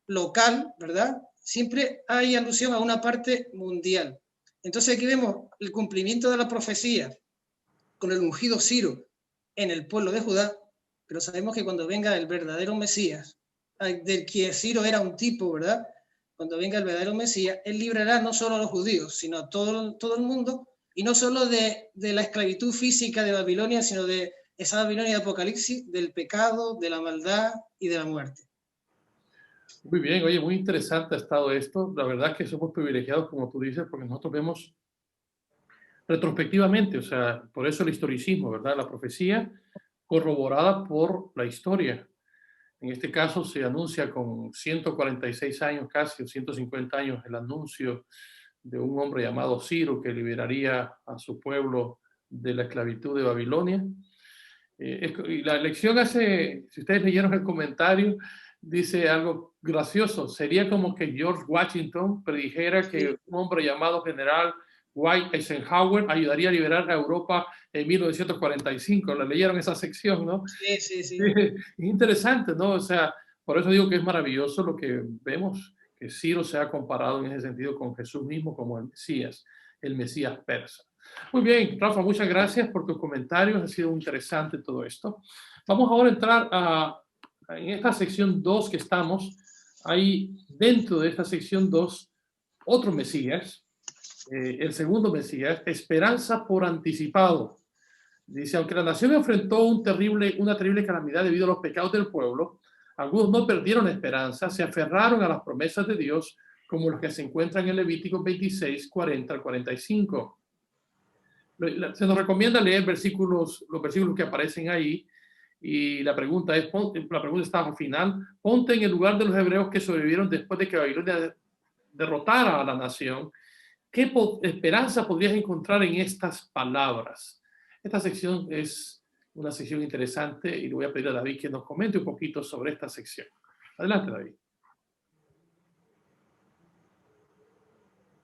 local, ¿verdad?, siempre hay alusión a una parte mundial. Entonces aquí vemos el cumplimiento de la profecía con el ungido Ciro en el pueblo de Judá, pero sabemos que cuando venga el verdadero Mesías, del que Ciro era un tipo, ¿verdad?, cuando venga el verdadero Mesías, él librará no solo a los judíos, sino a todo el mundo, y no solo de la esclavitud física de Babilonia, sino de esa Babilonia de Apocalipsis, del pecado, de la maldad y de la muerte. Muy bien, oye, muy interesante ha estado esto. La verdad es que somos privilegiados, como tú dices, porque nosotros vemos retrospectivamente, o sea, por eso el historicismo, ¿verdad? La profecía corroborada por la historia. En este caso se anuncia con 146 años casi, o 150 años, el anuncio de un hombre llamado Ciro que liberaría a su pueblo de la esclavitud de Babilonia. Y la lección hace, si ustedes leyeron el comentario, dice algo gracioso. Sería como que George Washington predijera que un hombre llamado General Dwight Eisenhower ayudaría a liberar a Europa en 1945. ¿La leyeron esa sección, no? Sí. Es interesante, ¿no? O sea, por eso digo que es maravilloso lo que vemos, que Ciro se ha comparado en ese sentido con Jesús mismo como el Mesías persa. Muy bien, Rafa, muchas gracias por tus comentarios. Ha sido interesante todo esto. Vamos ahora a entrar en esta sección 2 que estamos. Hay dentro de esta sección 2 otro Mesías, el segundo Mesías, esperanza por anticipado. Dice, aunque la nación enfrentó una terrible calamidad debido a los pecados del pueblo, algunos no perdieron esperanza, se aferraron a las promesas de Dios, como los que se encuentran en Levítico 26, 40 al 45. Se nos recomienda leer los versículos que aparecen ahí, y la pregunta está al final: ponte en el lugar de los hebreos que sobrevivieron después de que Babilonia derrotara a la nación. ¿Qué esperanza podrías encontrar en estas palabras? Esta sección es una sección interesante y le voy a pedir a David que nos comente un poquito sobre esta sección. Adelante, David.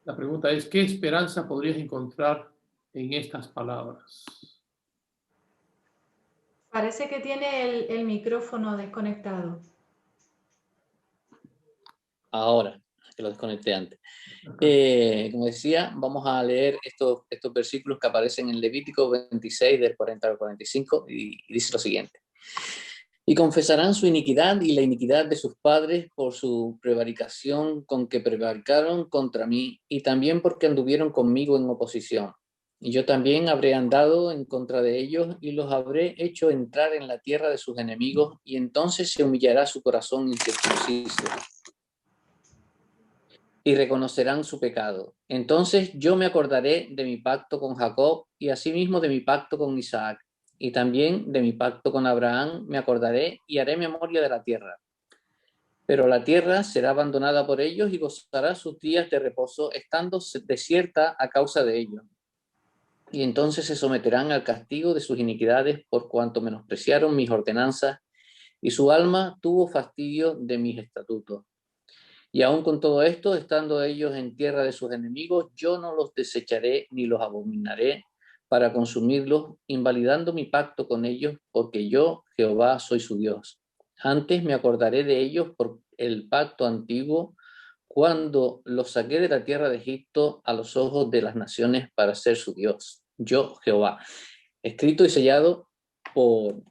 La pregunta es, ¿qué esperanza podrías encontrar en estas palabras? Parece que tiene el micrófono desconectado. Ahora, que lo desconecté antes. Como decía, vamos a leer estos versículos que aparecen en Levítico 26, del 40 al 45, y dice lo siguiente. Y confesarán su iniquidad y la iniquidad de sus padres por su prevaricación con que prevaricaron contra mí, y también porque anduvieron conmigo en oposición. Y yo también habré andado en contra de ellos y los habré hecho entrar en la tierra de sus enemigos, y entonces se humillará su corazón incircunciso y reconocerán su pecado. Entonces yo me acordaré de mi pacto con Jacob y asimismo de mi pacto con Isaac, y también de mi pacto con Abraham me acordaré y haré memoria de la tierra. Pero la tierra será abandonada por ellos y gozará sus días de reposo, estando desierta a causa de ellos. Y entonces se someterán al castigo de sus iniquidades por cuanto menospreciaron mis ordenanzas, y su alma tuvo fastidio de mis estatutos. Y aun con todo esto, estando ellos en tierra de sus enemigos, yo no los desecharé ni los abominaré para consumirlos, invalidando mi pacto con ellos, porque yo, Jehová, soy su Dios. Antes me acordaré de ellos por el pacto antiguo, cuando los saqué de la tierra de Egipto a los ojos de las naciones para ser su Dios. Yo, Jehová. Escrito y sellado por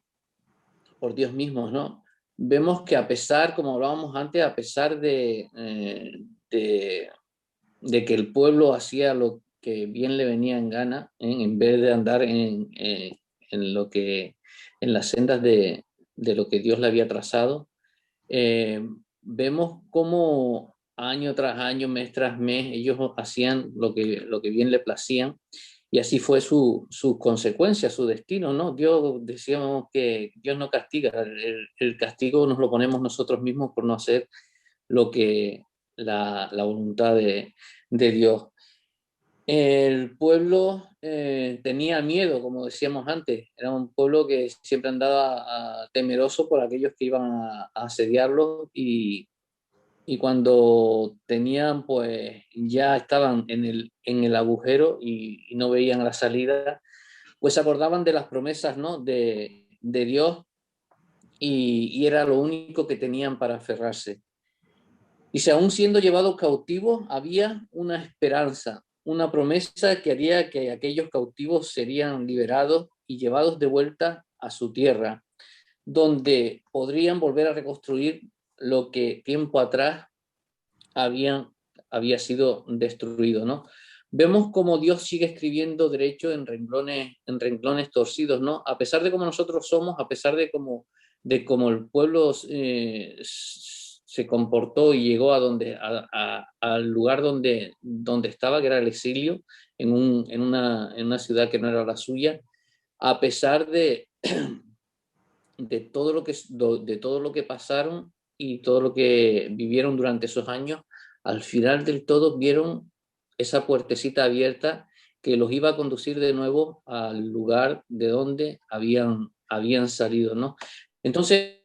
Dios mismo, ¿no? Vemos que a pesar, como hablábamos antes, a pesar de que el pueblo hacía lo que bien le venía en gana, en vez de andar en las sendas de lo que Dios le había trazado, vemos cómo año tras año, mes tras mes, ellos hacían lo que bien le placían, y así fue su consecuencia, su destino, ¿no? Dios, decíamos que Dios no castiga, el castigo nos lo ponemos nosotros mismos por no hacer lo que la voluntad de Dios. El pueblo tenía miedo, como decíamos antes, era un pueblo que siempre andaba temeroso por aquellos que iban a asediarlo, y cuando tenían, pues ya estaban en el agujero y no veían la salida, pues se acordaban de las promesas, ¿no? de Dios, y era lo único que tenían para aferrarse. Y si aún siendo llevados cautivos, había una esperanza, una promesa que haría que aquellos cautivos serían liberados y llevados de vuelta a su tierra, donde podrían volver a reconstruir lo que tiempo atrás había sido destruido, ¿no? Vemos cómo Dios sigue escribiendo derecho en renglones torcidos, ¿no? A pesar de cómo nosotros somos, a pesar de cómo el pueblo se comportó y llegó al lugar donde estaba, que era el exilio, en una ciudad que no era la suya, a pesar de todo lo que pasaron y todo lo que vivieron durante esos años, al final del todo vieron esa puertecita abierta que los iba a conducir de nuevo al lugar de donde habían salido, ¿no? Entonces,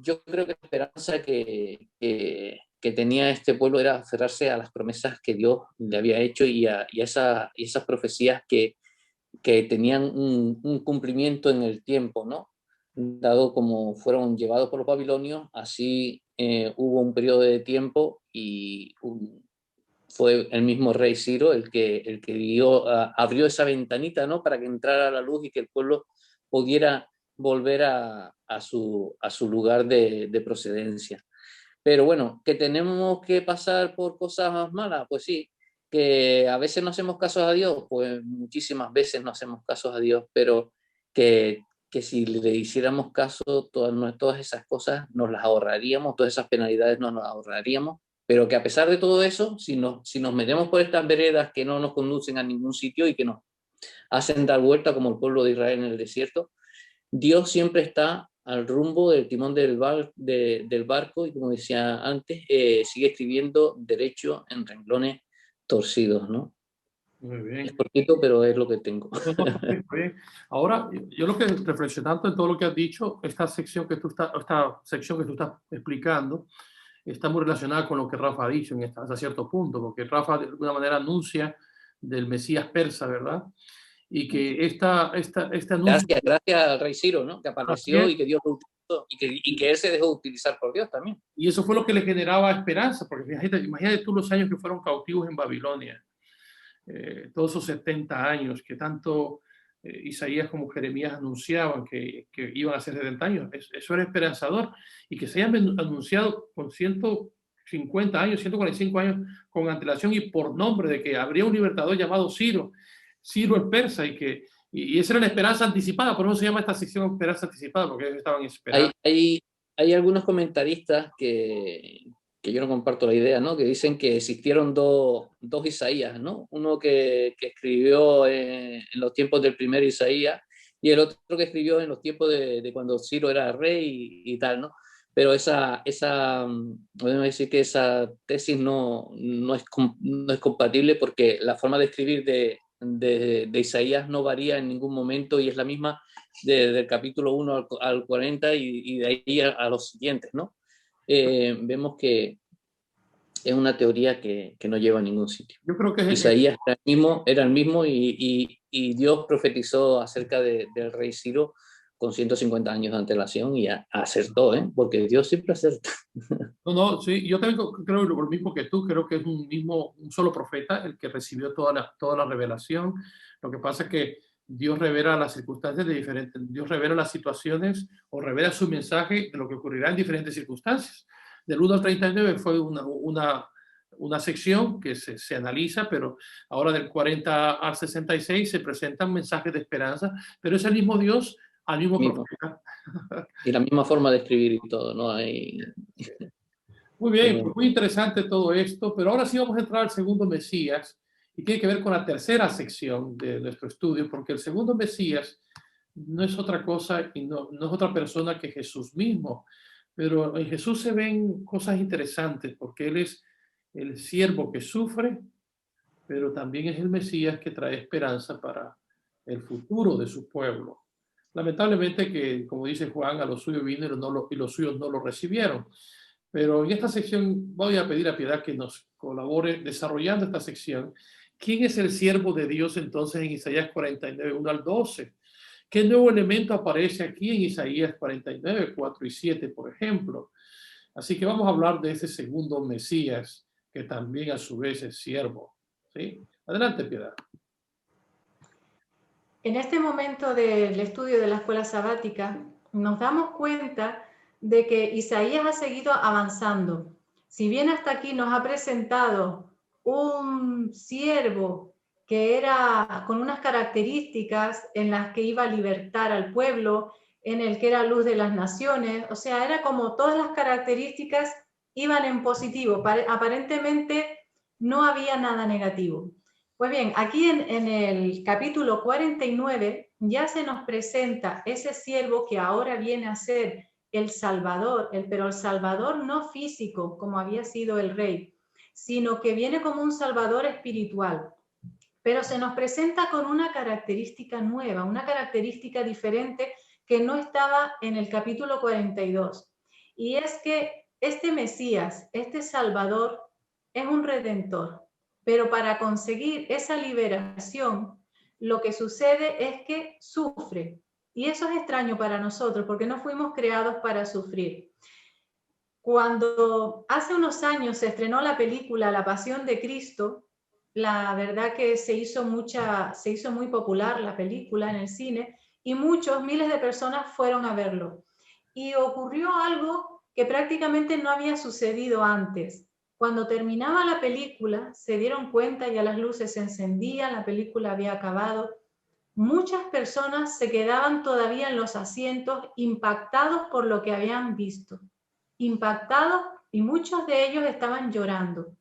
yo creo que la esperanza que tenía este pueblo era aferrarse a las promesas que Dios le había hecho y a esas profecías que tenían un cumplimiento en el tiempo, ¿no? Dado como fueron llevados por los babilonios, así hubo un periodo de tiempo y fue el mismo rey Ciro el que abrió esa ventanita, ¿no? Para que entrara la luz y que el pueblo pudiera volver a su lugar de procedencia. Pero bueno, que tenemos que pasar por cosas malas, pues sí. Que a veces no hacemos caso a Dios, pues muchísimas veces no hacemos caso a Dios, pero que si le hiciéramos caso, todas esas cosas nos las ahorraríamos, todas esas penalidades nos las ahorraríamos, pero que a pesar de todo eso, si nos metemos por estas veredas que no nos conducen a ningún sitio y que nos hacen dar vuelta como el pueblo de Israel en el desierto, Dios siempre está al rumbo del timón del barco, y como decía antes, sigue escribiendo derecho en renglones torcidos, ¿no? Muy bien. Es cortito, pero es lo que tengo. Muy bien. Ahora, yo lo que reflexionando en todo lo que has dicho, esta sección que tú estás explicando está muy relacionada con lo que Rafa ha dicho hasta cierto punto, porque Rafa de alguna manera anuncia del Mesías persa, ¿verdad? Y que este anuncio... Gracias al rey Ciro, ¿no? Que apareció y que Dios lo utilizó, y que él se dejó utilizar por Dios también. Y eso fue lo que le generaba esperanza, porque imagínate tú los años que fueron cautivos en Babilonia. Todos esos 70 años que tanto Isaías como Jeremías anunciaban que iban a ser 70 años, eso era esperanzador, y que se hayan anunciado con 150 años, 145 años con antelación y por nombre de que habría un libertador llamado Ciro, Ciro el persa, y esa era la esperanza anticipada, por eso se llama esta sección esperanza anticipada, porque ellos estaban esperando. Hay algunos comentaristas que yo no comparto la idea, ¿no? Que dicen que existieron dos Isaías, ¿no? Uno que escribió en los tiempos del primer Isaías y el otro que escribió en los tiempos de cuando Ciro era rey y tal, ¿no? Pero podemos decir que esa tesis no es compatible, porque la forma de escribir de Isaías no varía en ningún momento y es la misma desde el capítulo 1 al 40 y de ahí a los siguientes, ¿no? Vemos que es una teoría que no lleva a ningún sitio. Yo creo que Isaías era el mismo y Dios profetizó acerca del rey Ciro con 150 años de antelación y acertó, porque Dios siempre acerta. No, sí, yo también creo lo mismo que tú, creo que es un solo profeta el que recibió toda la revelación. Lo que pasa es que Dios revela las circunstancias de diferentes, Dios revela las situaciones o revela su mensaje de lo que ocurrirá en diferentes circunstancias. Del 1 al 39 fue una sección que se analiza, pero ahora del 40 al 66 se presentan mensajes de esperanza, pero es el mismo Dios al mismo profeta. Y la misma forma de escribir y todo, ¿no? Muy bien, pues muy interesante todo esto, pero ahora sí vamos a entrar al segundo Mesías, y tiene que ver con la tercera sección de nuestro estudio, porque el segundo Mesías no es otra cosa y no es otra persona que Jesús mismo, pero en Jesús se ven cosas interesantes, porque Él es el siervo que sufre, pero también es el Mesías que trae esperanza para el futuro de su pueblo. Lamentablemente que, como dice Juan, a los suyos vino y los suyos no lo recibieron. Pero en esta sección voy a pedir a Piedad que nos colabore desarrollando esta sección. ¿Quién es el siervo de Dios entonces en Isaías 49, 1 al 12? ¿Qué nuevo elemento aparece aquí en Isaías 49, 4 y 7, por ejemplo? Así que vamos a hablar de ese segundo Mesías, que también a su vez es siervo. ¿Sí? Adelante, Piedad. En este momento del estudio de la escuela sabática, nos damos cuenta de que Isaías ha seguido avanzando. Si bien hasta aquí nos ha presentado un siervo que era con unas características en las que iba a libertar al pueblo, en el que era luz de las naciones, o sea, era como todas las características iban en positivo, aparentemente no había nada negativo. Pues bien, aquí en el capítulo 49 ya se nos presenta ese siervo que ahora viene a ser el Salvador, pero el Salvador no físico, como había sido el rey, sino que viene como un Salvador espiritual. Pero se nos presenta con una característica nueva, una característica diferente que no estaba en el capítulo 42. Y es que este Mesías, este Salvador, es un redentor. Pero para conseguir esa liberación, lo que sucede es que sufre. Y eso es extraño para nosotros, porque no fuimos creados para sufrir. Cuando hace unos años se estrenó la película La Pasión de Cristo, la verdad que se hizo muy popular la película en el cine, y miles de personas fueron a verlo. Y ocurrió algo que prácticamente no había sucedido antes. Cuando terminaba la película, se dieron cuenta, ya las luces se encendían, la película había acabado. Muchas personas se quedaban todavía en los asientos impactados por lo que habían visto. Impactados, y muchos de ellos estaban llorando.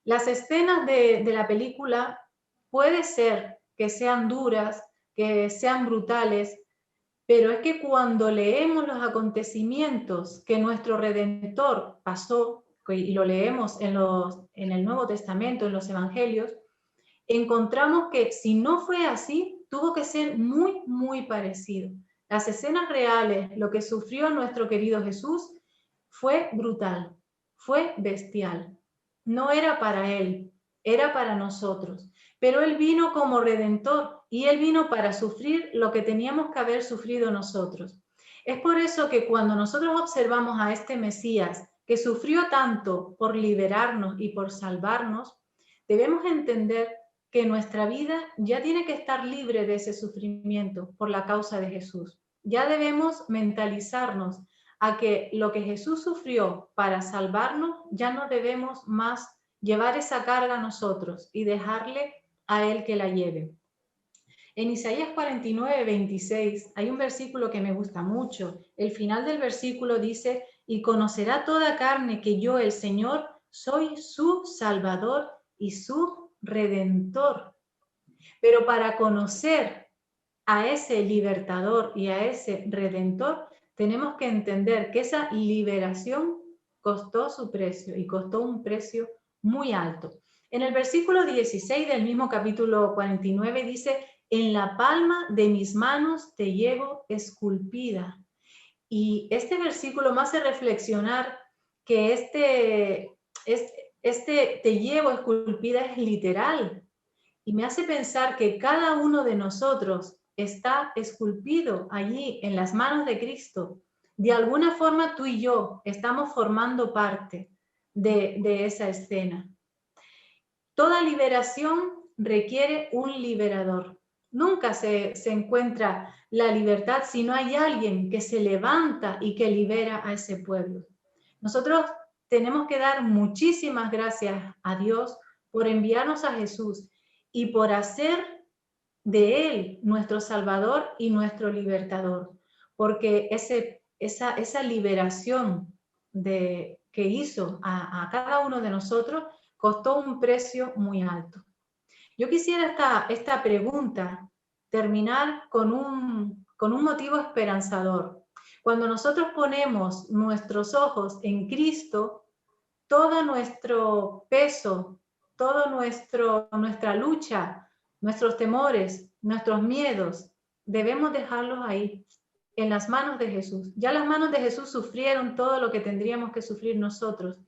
Las escenas de la película puede ser que sean duras, que sean brutales, pero es que cuando leemos los acontecimientos que nuestro Redentor pasó, y lo leemos en el Nuevo Testamento, en los Evangelios, encontramos que si no fue así, tuvo que ser muy, muy parecido. Las escenas reales, lo que sufrió nuestro querido Jesús, fue brutal, fue bestial. No era para Él, era para nosotros. Pero Él vino como Redentor y Él vino para sufrir lo que teníamos que haber sufrido nosotros. Es por eso que cuando nosotros observamos a este Mesías, que sufrió tanto por liberarnos y por salvarnos, debemos entender que nuestra vida ya tiene que estar libre de ese sufrimiento por la causa de Jesús. Ya debemos mentalizarnos a que lo que Jesús sufrió para salvarnos, ya no debemos más llevar esa carga a nosotros y dejarle a él que la lleve. En Isaías 49, 26 hay un versículo que me gusta mucho. El final del versículo dice: y conocerá toda carne que yo, el Señor, soy su Salvador y su Redentor. Pero para conocer a ese libertador y a ese Redentor, tenemos que entender que esa liberación costó su precio y costó un precio muy alto. En el versículo 16 del mismo capítulo 49 dice: en la palma de mis manos te llevo esculpida. Y este versículo me hace reflexionar que este te llevo esculpida es literal. Y me hace pensar que cada uno de nosotros está esculpido allí en las manos de Cristo. De alguna forma tú y yo estamos formando parte de esa escena. Toda liberación requiere un liberador. Nunca se encuentra la libertad si no hay alguien que se levanta y que libera a ese pueblo. Nosotros tenemos que dar muchísimas gracias a Dios por enviarnos a Jesús y por hacer de Él nuestro Salvador y nuestro libertador, porque esa liberación que hizo a cada uno de nosotros costó un precio muy alto. Yo quisiera esta pregunta terminar con un motivo esperanzador. Cuando nosotros ponemos nuestros ojos en Cristo, todo nuestro peso, toda nuestra lucha, nuestros temores, nuestros miedos, debemos dejarlos ahí, en las manos de Jesús. Ya las manos de Jesús sufrieron todo lo que tendríamos que sufrir nosotros.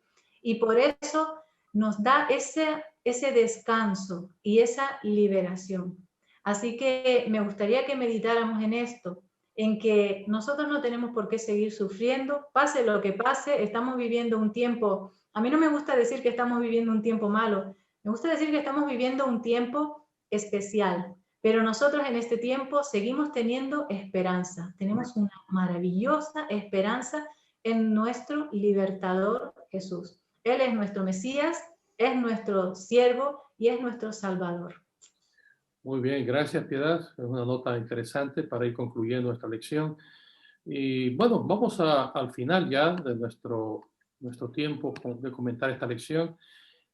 Y por eso nos da ese descanso y esa liberación. Así que me gustaría que meditáramos en esto, en que nosotros no tenemos por qué seguir sufriendo, pase lo que pase. Estamos viviendo un tiempo, a mí no me gusta decir que estamos viviendo un tiempo malo, me gusta decir que estamos viviendo un tiempo especial, pero nosotros en este tiempo seguimos teniendo esperanza, tenemos una maravillosa esperanza en nuestro libertador Jesús. Él es nuestro Mesías, es nuestro siervo y es nuestro Salvador. Muy bien, gracias Piedad. Es una nota interesante para ir concluyendo esta lección. Y bueno, vamos al final ya de nuestro tiempo de comentar esta lección.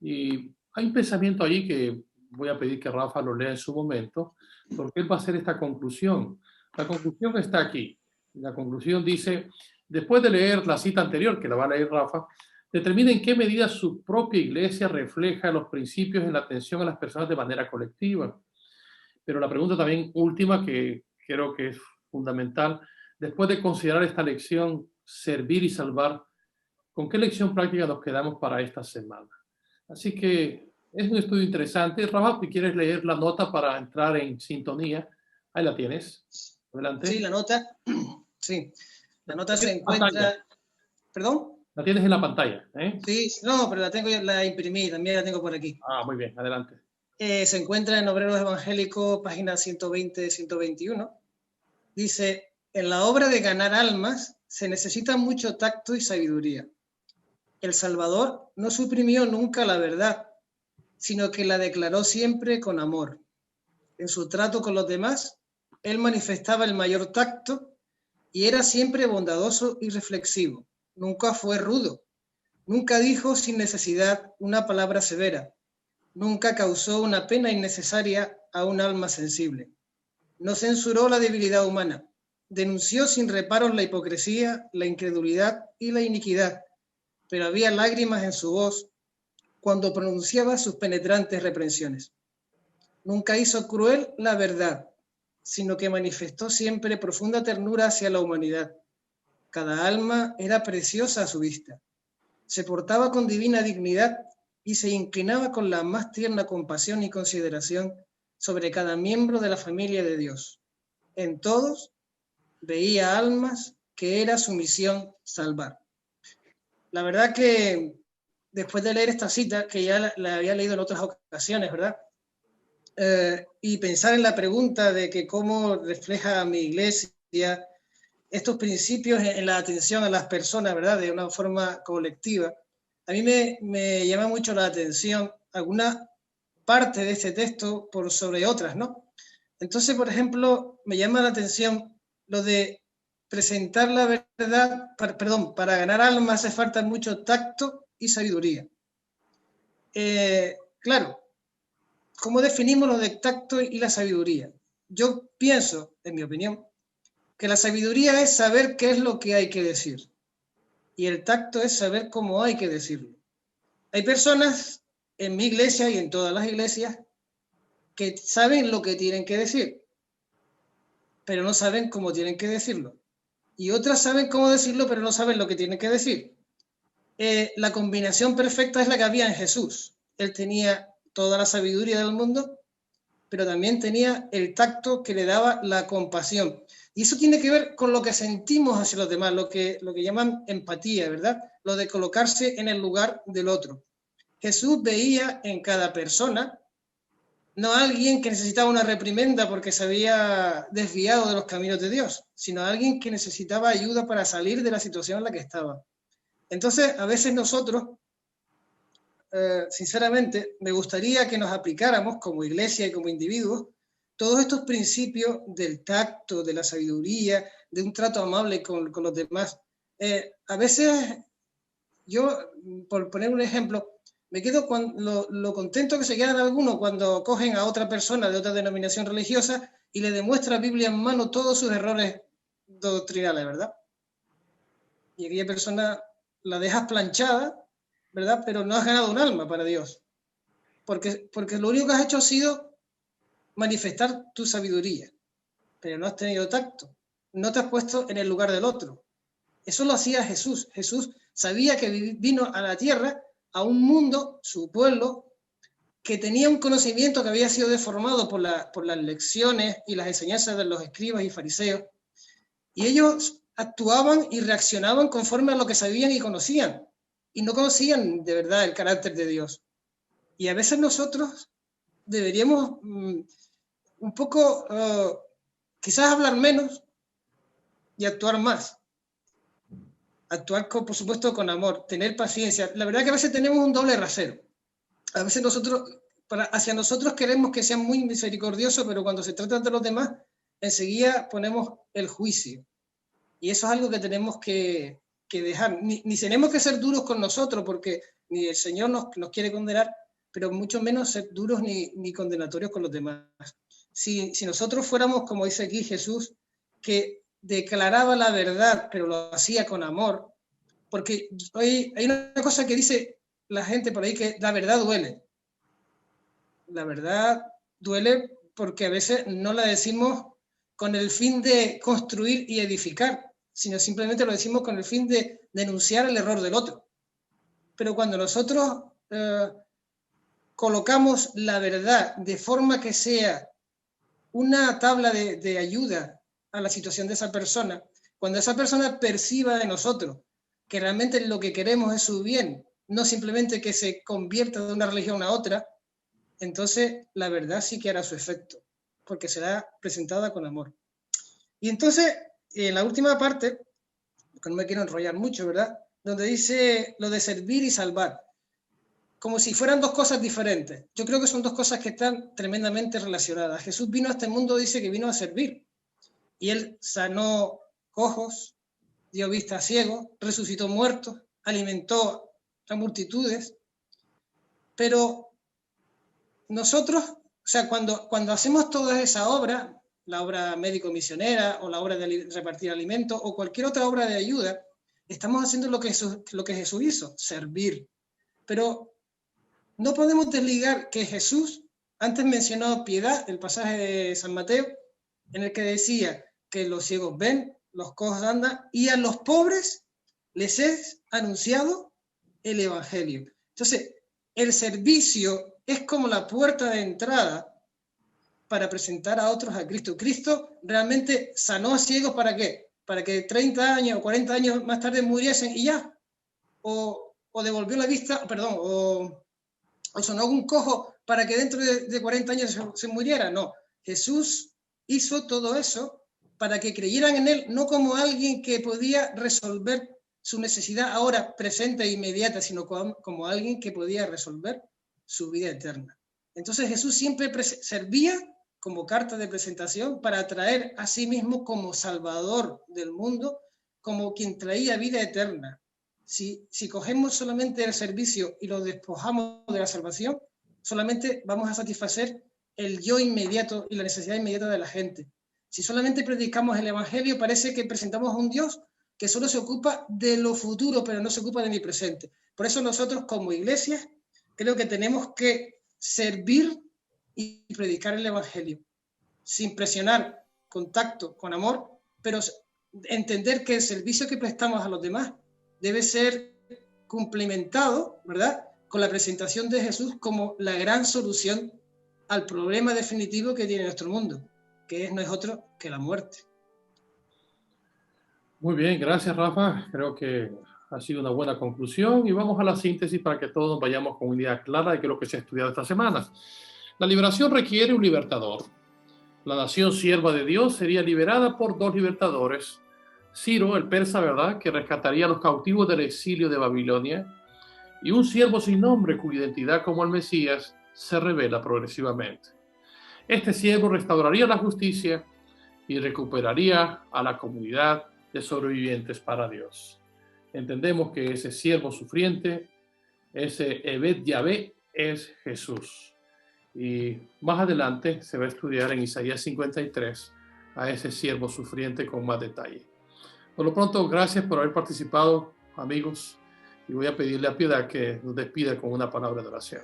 Y hay un pensamiento allí que voy a pedir que Rafa lo lea en su momento, porque él va a hacer esta conclusión. La conclusión está aquí. La conclusión dice: después de leer la cita anterior, que la va a leer Rafa, determina en qué medida su propia iglesia refleja los principios en la atención a las personas de manera colectiva. Pero la pregunta también última, que creo que es fundamental, después de considerar esta lección, servir y salvar, ¿con qué lección práctica nos quedamos para esta semana? Así que es un estudio interesante. Rafa, si quieres leer la nota para entrar en sintonía, ahí la tienes. Adelante. Sí, la nota. Sí, la nota se encuentra... Pantalla. ¿Perdón? La tienes en la pantalla, ¿eh? Sí, no, pero la imprimí, también la tengo por aquí. Ah, muy bien, adelante. Se encuentra en Obreros Evangélicos, página 120-121. Dice: en la obra de ganar almas se necesita mucho tacto y sabiduría. El Salvador no suprimió nunca la verdad, sino que la declaró siempre con amor. En su trato con los demás, él manifestaba el mayor tacto y era siempre bondadoso y reflexivo. Nunca fue rudo, nunca dijo sin necesidad una palabra severa, nunca causó una pena innecesaria a un alma sensible. No censuró la debilidad humana, denunció sin reparos la hipocresía, la incredulidad y la iniquidad, pero había lágrimas en su voz cuando pronunciaba sus penetrantes reprensiones. Nunca hizo cruel la verdad, sino que manifestó siempre profunda ternura hacia la humanidad. Cada alma era preciosa a su vista. Se portaba con divina dignidad y se inclinaba con la más tierna compasión y consideración sobre cada miembro de la familia de Dios. En todos veía almas que era su misión salvar. La verdad que después de leer esta cita, que ya la había leído en otras ocasiones, ¿verdad? Y pensar en la pregunta de que cómo refleja a mi iglesia estos principios en la atención a las personas, ¿verdad? De una forma colectiva. A mí me llama mucho la atención algunas parte de este texto por sobre otras, ¿no? Entonces, por ejemplo, me llama la atención lo de presentar la verdad, para ganar almas hace falta mucho tacto y sabiduría. Claro, ¿cómo definimos lo de tacto y la sabiduría? Yo pienso, en mi opinión, que la sabiduría es saber qué es lo que hay que decir y el tacto es saber cómo hay que decirlo. Hay personas en mi iglesia y en todas las iglesias que saben lo que tienen que decir, pero no saben cómo tienen que decirlo. Y otras saben cómo decirlo, pero no saben lo que tienen que decir. La combinación perfecta es la que había en Jesús. Él tenía toda la sabiduría del mundo, pero también tenía el tacto que le daba la compasión. Y eso tiene que ver con lo que sentimos hacia los demás, lo que llaman empatía, ¿verdad? Lo de colocarse en el lugar del otro. Jesús veía en cada persona no a alguien que necesitaba una reprimenda porque se había desviado de los caminos de Dios, sino a alguien que necesitaba ayuda para salir de la situación en la que estaba. Entonces, a veces nosotros, sinceramente, me gustaría que nos aplicáramos como iglesia y como individuos todos estos principios del tacto, de la sabiduría, de un trato amable con los demás. A veces, yo, por poner un ejemplo, me quedo con lo contento que se quedan algunos cuando cogen a otra persona de otra denominación religiosa y le demuestra Biblia en mano todos sus errores doctrinales, ¿verdad? Y aquella persona la dejas planchada, ¿verdad? Pero no has ganado un alma para Dios. Porque lo único que has hecho ha sido manifestar tu sabiduría, pero no has tenido tacto, no te has puesto en el lugar del otro. Eso lo hacía Jesús. Jesús sabía que vino a la tierra, a un mundo, su pueblo, que tenía un conocimiento que había sido deformado por las lecciones y las enseñanzas de los escribas y fariseos, y ellos actuaban y reaccionaban conforme a lo que sabían y conocían, y no conocían de verdad el carácter de Dios. Y a veces nosotros deberíamos un poco, quizás hablar menos y actuar más. Actuar, por supuesto, con amor, tener paciencia. La verdad que a veces tenemos un doble rasero. A veces nosotros, hacia nosotros queremos que sean muy misericordiosos, pero cuando se trata de los demás, enseguida ponemos el juicio. Y eso es algo que tenemos que dejar. Ni tenemos que ser duros con nosotros, porque ni el Señor nos quiere condenar, pero mucho menos ser duros ni condenatorios con los demás. Si nosotros fuéramos, como dice aquí Jesús, que declaraba la verdad, pero lo hacía con amor, porque hay una cosa que dice la gente por ahí, que la verdad duele. La verdad duele porque a veces no la decimos con el fin de construir y edificar, sino simplemente lo decimos con el fin de denunciar el error del otro. Pero cuando nosotros colocamos la verdad de forma que sea una tabla de ayuda a la situación de esa persona, cuando esa persona perciba de nosotros que realmente lo que queremos es su bien, no simplemente que se convierta de una religión a otra, entonces la verdad sí que hará su efecto, porque será presentada con amor. Y entonces, en la última parte, que no me quiero enrollar mucho, ¿verdad?, donde dice lo de servir y salvar, como si fueran dos cosas diferentes. Yo creo que son dos cosas que están tremendamente relacionadas. Jesús vino a este mundo, dice que vino a servir, y él sanó cojos, dio vista a ciegos, resucitó muertos, alimentó a multitudes. Pero nosotros, o sea, cuando hacemos toda esa obra, la obra médico-misionera o la obra de repartir alimentos o cualquier otra obra de ayuda, estamos haciendo lo que Jesús hizo, servir. Pero no podemos desligar que Jesús antes mencionó piedad, el pasaje de San Mateo, en el que decía que los ciegos ven, los cojos andan, y a los pobres les es anunciado el Evangelio. Entonces, el servicio es como la puerta de entrada para presentar a otros a Cristo. Cristo realmente sanó a ciegos, ¿para qué? Para que 30 años o 40 años más tarde muriesen y ya. O devolvió la vista, perdón, o sanó un cojo para que dentro de 40 años se muriera. No, Jesús hizo todo eso para que creyeran en él, no como alguien que podía resolver su necesidad ahora presente e inmediata, sino como alguien que podía resolver su vida eterna. Entonces Jesús siempre servía como carta de presentación para traer a sí mismo como Salvador del mundo, como quien traía vida eterna. Si cogemos solamente el servicio y lo despojamos de la salvación, solamente vamos a satisfacer el yo inmediato y la necesidad inmediata de la gente. Si solamente predicamos el Evangelio, parece que presentamos a un Dios que solo se ocupa de lo futuro, pero no se ocupa de mi presente. Por eso nosotros como iglesia creo que tenemos que servir y predicar el Evangelio, sin presionar, contacto, con amor, pero entender que el servicio que prestamos a los demás debe ser complementado, ¿verdad?, con la presentación de Jesús como la gran solución al problema definitivo que tiene nuestro mundo, que no es otro que la muerte. Muy bien, gracias Rafa. Creo que ha sido una buena conclusión y vamos a la síntesis para que todos vayamos con una idea clara de qué es lo que se ha estudiado esta semana. La liberación requiere un libertador. La nación sierva de Dios sería liberada por dos libertadores. Ciro, el persa, ¿verdad?, que rescataría a los cautivos del exilio de Babilonia, y un siervo sin nombre cuya identidad como el Mesías se revela progresivamente. Este siervo restauraría la justicia y recuperaría a la comunidad de sobrevivientes para Dios. Entendemos que ese siervo sufriente, ese Eved Yahvé, es Jesús. Y más adelante se va a estudiar en Isaías 53 a ese siervo sufriente con más detalle. Por lo pronto, gracias por haber participado, amigos, y voy a pedirle a Piedad que nos despida con una palabra de oración.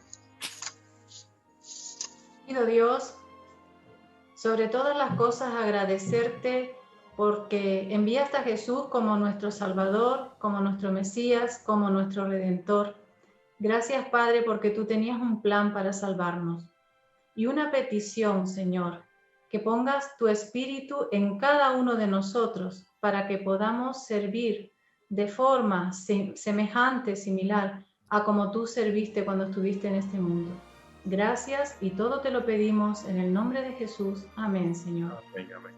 Pido, Dios, sobre todas las cosas agradecerte porque enviaste a Jesús como nuestro Salvador, como nuestro Mesías, como nuestro Redentor. Gracias, Padre, porque tú tenías un plan para salvarnos. Y una petición, Señor, que pongas tu Espíritu en cada uno de nosotros para que podamos servir de forma semejante, similar a como tú serviste cuando estuviste en este mundo. Gracias y todo te lo pedimos en el nombre de Jesús. Amén, Señor. Amén, amén.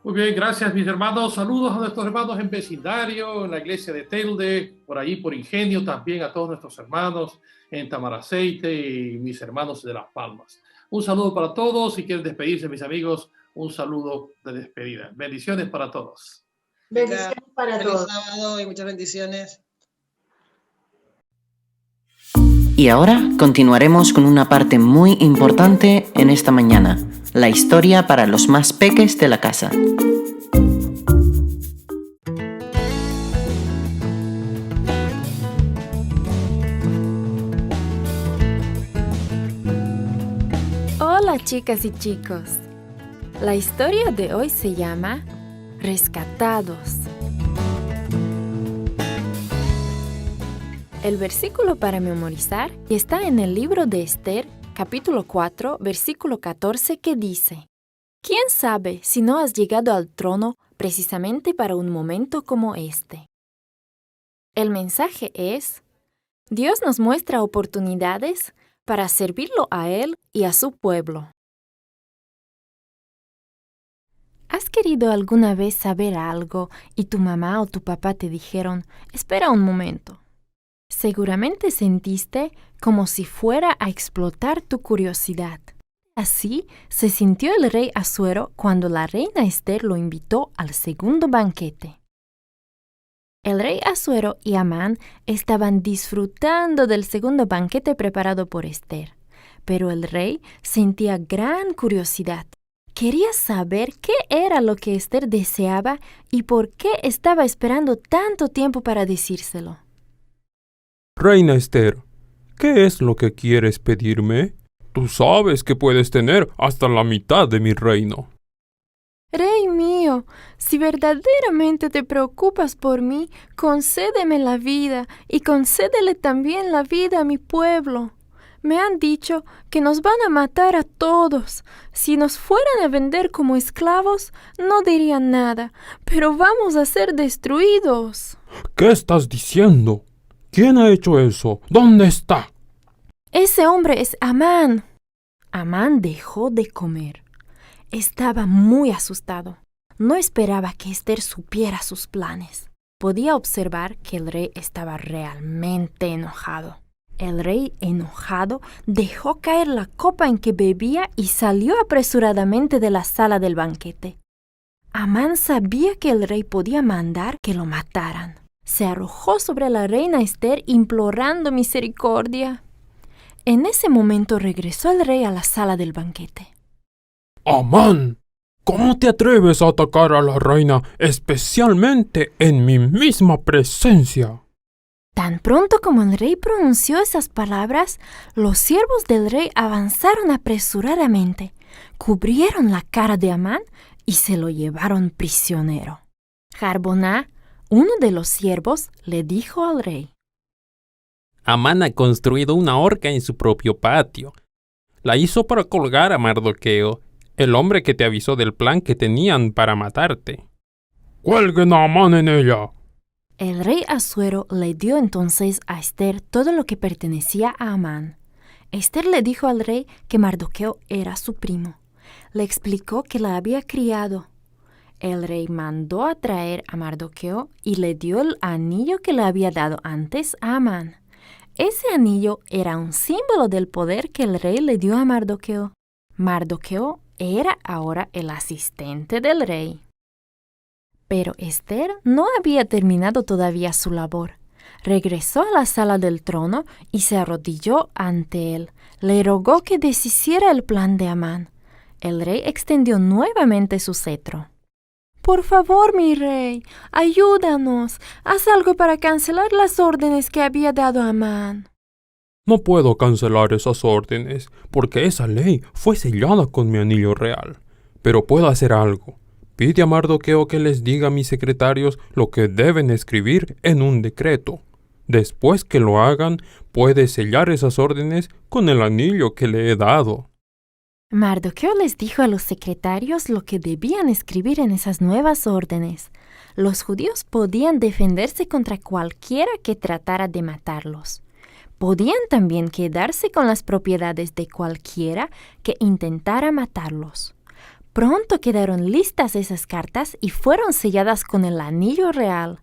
Muy bien, gracias mis hermanos. Saludos a nuestros hermanos en vecindario, en la iglesia de Telde, por allí por Ingenio, también a todos nuestros hermanos en Tamaraceite y mis hermanos de Las Palmas. Un saludo para todos. Si quieren despedirse, mis amigos, un saludo de despedida. Bendiciones para todos. Bendiciones para todos. Feliz sábado y muchas bendiciones. Y ahora continuaremos con una parte muy importante en esta mañana, la historia para los más peques de la casa. Hola chicas y chicos, la historia de hoy se llama Rescatados. El versículo para memorizar está en el libro de Esther, capítulo 4, versículo 14, que dice: ¿Quién sabe si no has llegado al trono precisamente para un momento como este? El mensaje es: Dios nos muestra oportunidades para servirlo a Él y a su pueblo. ¿Has querido alguna vez saber algo y tu mamá o tu papá te dijeron: espera un momento? Seguramente sentiste como si fuera a explotar tu curiosidad. Así se sintió el rey Asuero cuando la reina Esther lo invitó al segundo banquete. El rey Asuero y Amán estaban disfrutando del segundo banquete preparado por Esther, pero el rey sentía gran curiosidad. Quería saber qué era lo que Esther deseaba y por qué estaba esperando tanto tiempo para decírselo. Reina Esther, ¿qué es lo que quieres pedirme? Tú sabes que puedes tener hasta la mitad de mi reino. Rey mío, si verdaderamente te preocupas por mí, concédeme la vida y concédele también la vida a mi pueblo. Me han dicho que nos van a matar a todos. Si nos fueran a vender como esclavos, no dirían nada, pero vamos a ser destruidos. ¿Qué estás diciendo? ¿Quién ha hecho eso? ¿Dónde está? Ese hombre es Amán. Amán dejó de comer. Estaba muy asustado. No esperaba que Esther supiera sus planes. Podía observar que el rey estaba realmente enojado. El rey, enojado, dejó caer la copa en que bebía y salió apresuradamente de la sala del banquete. Amán sabía que el rey podía mandar que lo mataran. Se arrojó sobre la reina Esther implorando misericordia. En ese momento regresó el rey a la sala del banquete. Amán, ¿cómo te atreves a atacar a la reina, especialmente en mi misma presencia? Tan pronto como el rey pronunció esas palabras, los siervos del rey avanzaron apresuradamente, cubrieron la cara de Amán y se lo llevaron prisionero. Jarboná, uno de los siervos, le dijo al rey: Amán ha construido una horca en su propio patio. La hizo para colgar a Mardoqueo, el hombre que te avisó del plan que tenían para matarte. ¡Cuelguen a Amán en ella! El rey Asuero le dio entonces a Esther todo lo que pertenecía a Amán. Esther le dijo al rey que Mardoqueo era su primo. Le explicó que la había criado. El rey mandó a traer a Mardoqueo y le dio el anillo que le había dado antes a Amán. Ese anillo era un símbolo del poder que el rey le dio a Mardoqueo. Mardoqueo era ahora el asistente del rey. Pero Esther no había terminado todavía su labor. Regresó a la sala del trono y se arrodilló ante él. Le rogó que deshiciera el plan de Amán. El rey extendió nuevamente su cetro. «Por favor, mi rey, ayúdanos. Haz algo para cancelar las órdenes que había dado Amán». No puedo cancelar esas órdenes, porque esa ley fue sellada con mi anillo real. Pero puedo hacer algo. Pide a Mardoqueo que les diga a mis secretarios lo que deben escribir en un decreto. Después que lo hagan, puede sellar esas órdenes con el anillo que le he dado. Mardoqueo les dijo a los secretarios lo que debían escribir en esas nuevas órdenes. Los judíos podían defenderse contra cualquiera que tratara de matarlos. Podían también quedarse con las propiedades de cualquiera que intentara matarlos. Pronto quedaron listas esas cartas y fueron selladas con el anillo real.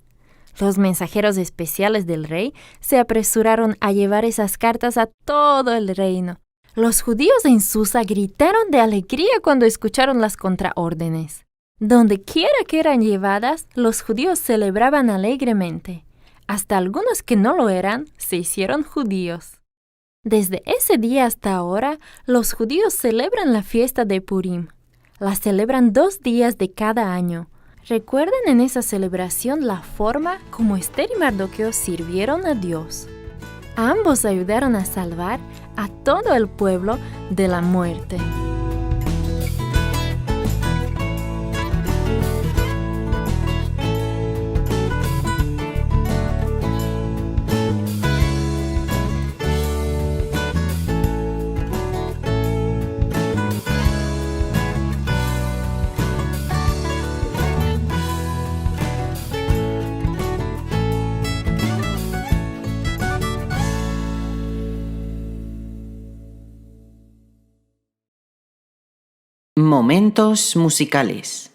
Los mensajeros especiales del rey se apresuraron a llevar esas cartas a todo el reino. Los judíos en Susa gritaron de alegría cuando escucharon las contraórdenes. Donde quiera que eran llevadas, los judíos celebraban alegremente. Hasta algunos que no lo eran se hicieron judíos. Desde ese día hasta ahora, los judíos celebran la fiesta de Purim. La celebran 2 días de cada año. Recuerden en esa celebración la forma como Esther y Mardoqueo sirvieron a Dios. Ambos ayudaron a salvar a todo el pueblo de la muerte. Momentos musicales.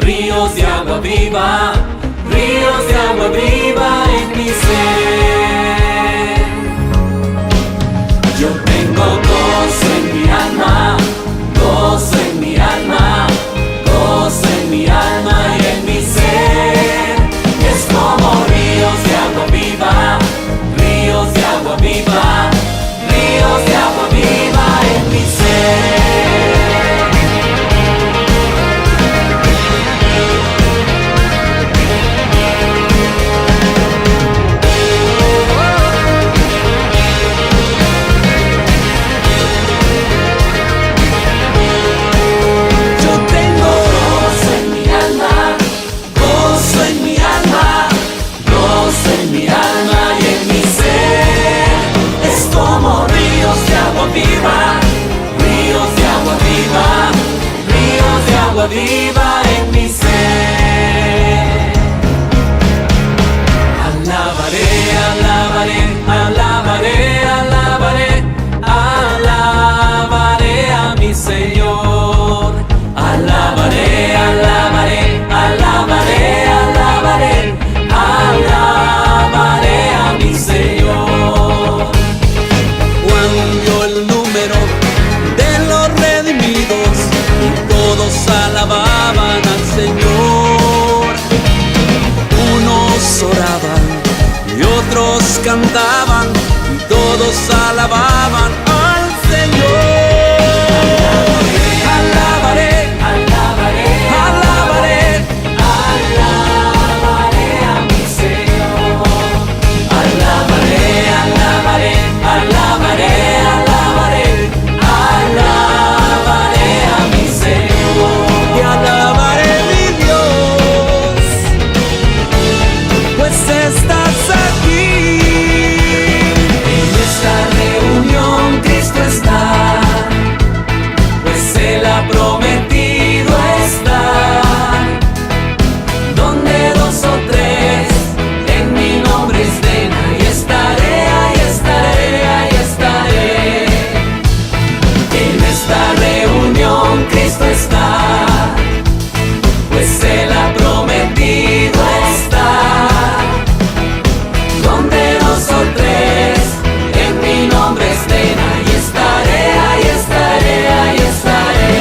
Ríos de agua viva, ríos de agua viva en mi ser. Yo tengo gozo en mi alma, gozo en mi alma, gozo en mi alma y en mi ser. Es como ríos de agua viva, ríos de agua viva, ríos de agua viva en mi ser. agua viva en mi ser. Alabaré, alabaré, alabaré, alabaré, alabaré a mi Señor. Alabaré, alabaré, alabaré, alabaré, alabaré a mi Señor. Juan vio el número de los redimidos y todos alababan al Señor. Unos oraban y otros cantaban y todos alababan al Señor. Alabaré, alabaré, alabaré, alabaré a mi Señor. Alabaré, alabaré, alabaré, alabaré, alabaré a mi Señor. Y alabaré mi Dios, pues estás aquí. En esta reunión Cristo está, pues Él ha prometido estar. Donde dos o tres en mi nombre estén, ahí estaré, ahí estaré, ahí estaré. En esta reunión Cristo está, pues Él ha prometido estar. Donde dos o tres en mi nombre estén, ahí estaré, ahí estaré, ahí estaré.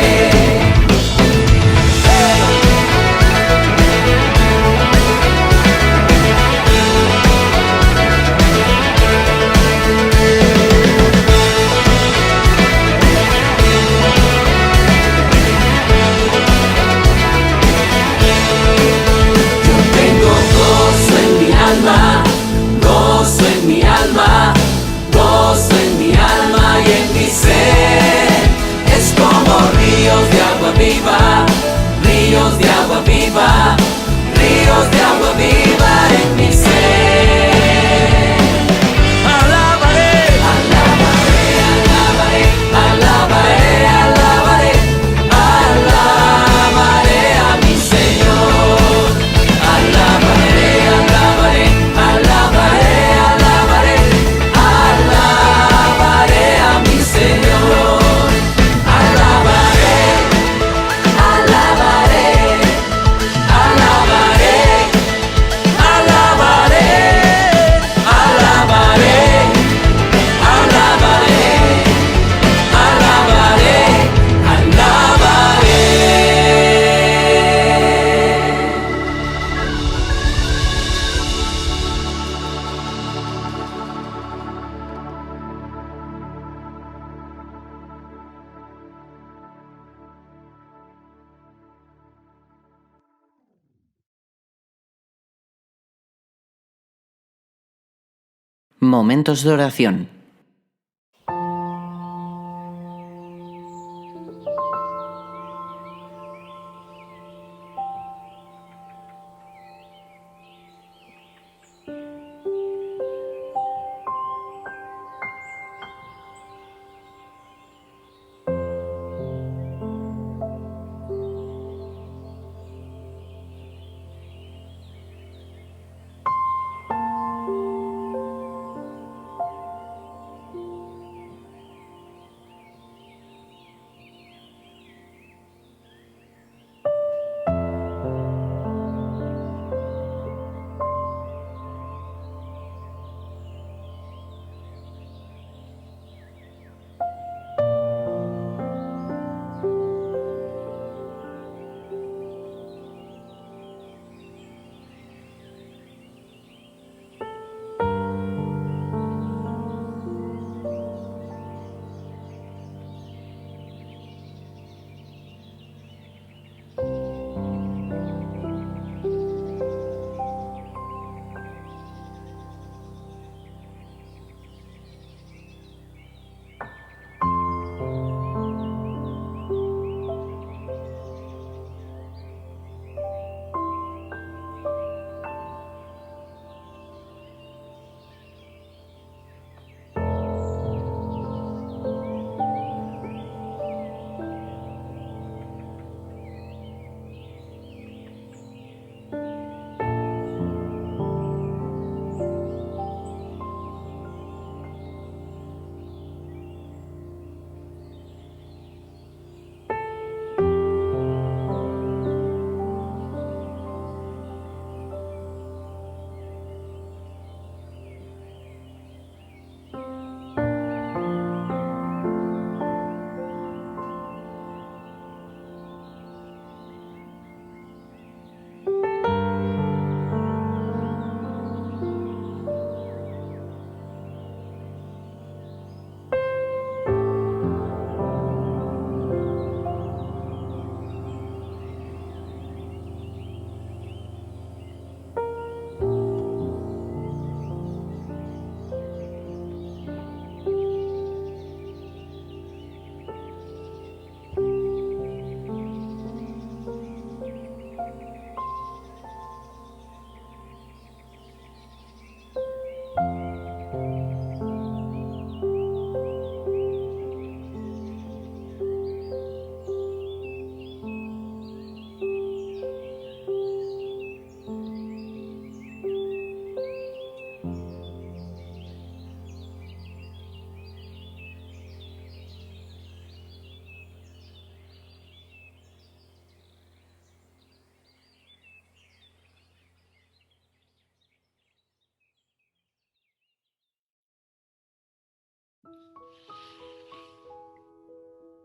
Yo tengo gozo en mi alma, gozo en mi alma, gozo en mi alma y en mi ser. Es como ríos de agua viva, ríos de agua viva, ríos de agua viva en mi ser. Alabaré, alabaré, alabaré, alabaré, alabaré, alabaré a mi Señor. Alabaré, alabaré, alabaré, alabaré, alabaré a mi Señor. Alabaré, alabaré, alabaré, alabaré, alabaré, alabaré, alabaré, alabaré. Momentos de oración.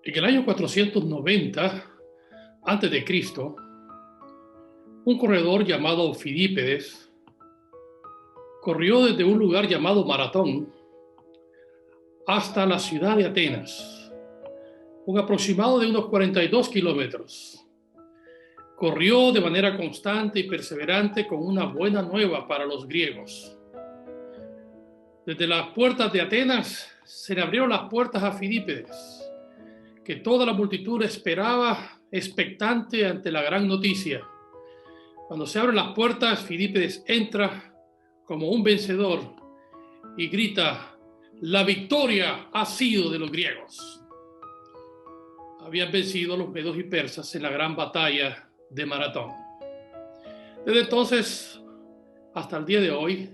En el año 490 a.C., un corredor llamado Fidípedes corrió desde un lugar llamado Maratón hasta la ciudad de Atenas, un aproximado de unos 42 kilómetros. Corrió de manera constante y perseverante con una buena nueva para los griegos. Desde las puertas de Atenas se le abrieron las puertas a Fidípedes, que toda la multitud esperaba expectante ante la gran noticia. Cuando se abren las puertas, Fidípedes entra como un vencedor y grita: la victoria ha sido de los griegos. Habían vencido a los medos y persas en la gran batalla de Maratón. Desde entonces hasta el día de hoy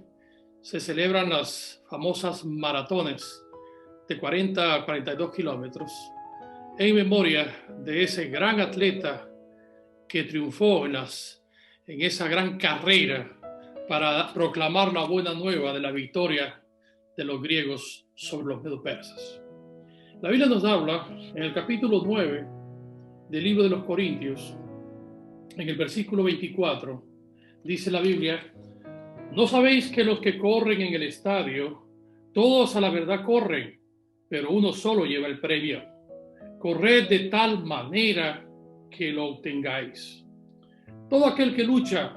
se celebran las famosas maratones de 40 a 42 kilómetros en memoria de ese gran atleta que triunfó en esa gran carrera para proclamar la buena nueva de la victoria de los griegos sobre los medo-persas. La Biblia nos habla en el capítulo 9 del libro de los Corintios, en el versículo 24, dice la Biblia: ¿no sabéis que los que corren en el estadio, todos a la verdad corren, pero uno solo lleva el premio? Corred de tal manera que lo obtengáis. Todo aquel que lucha,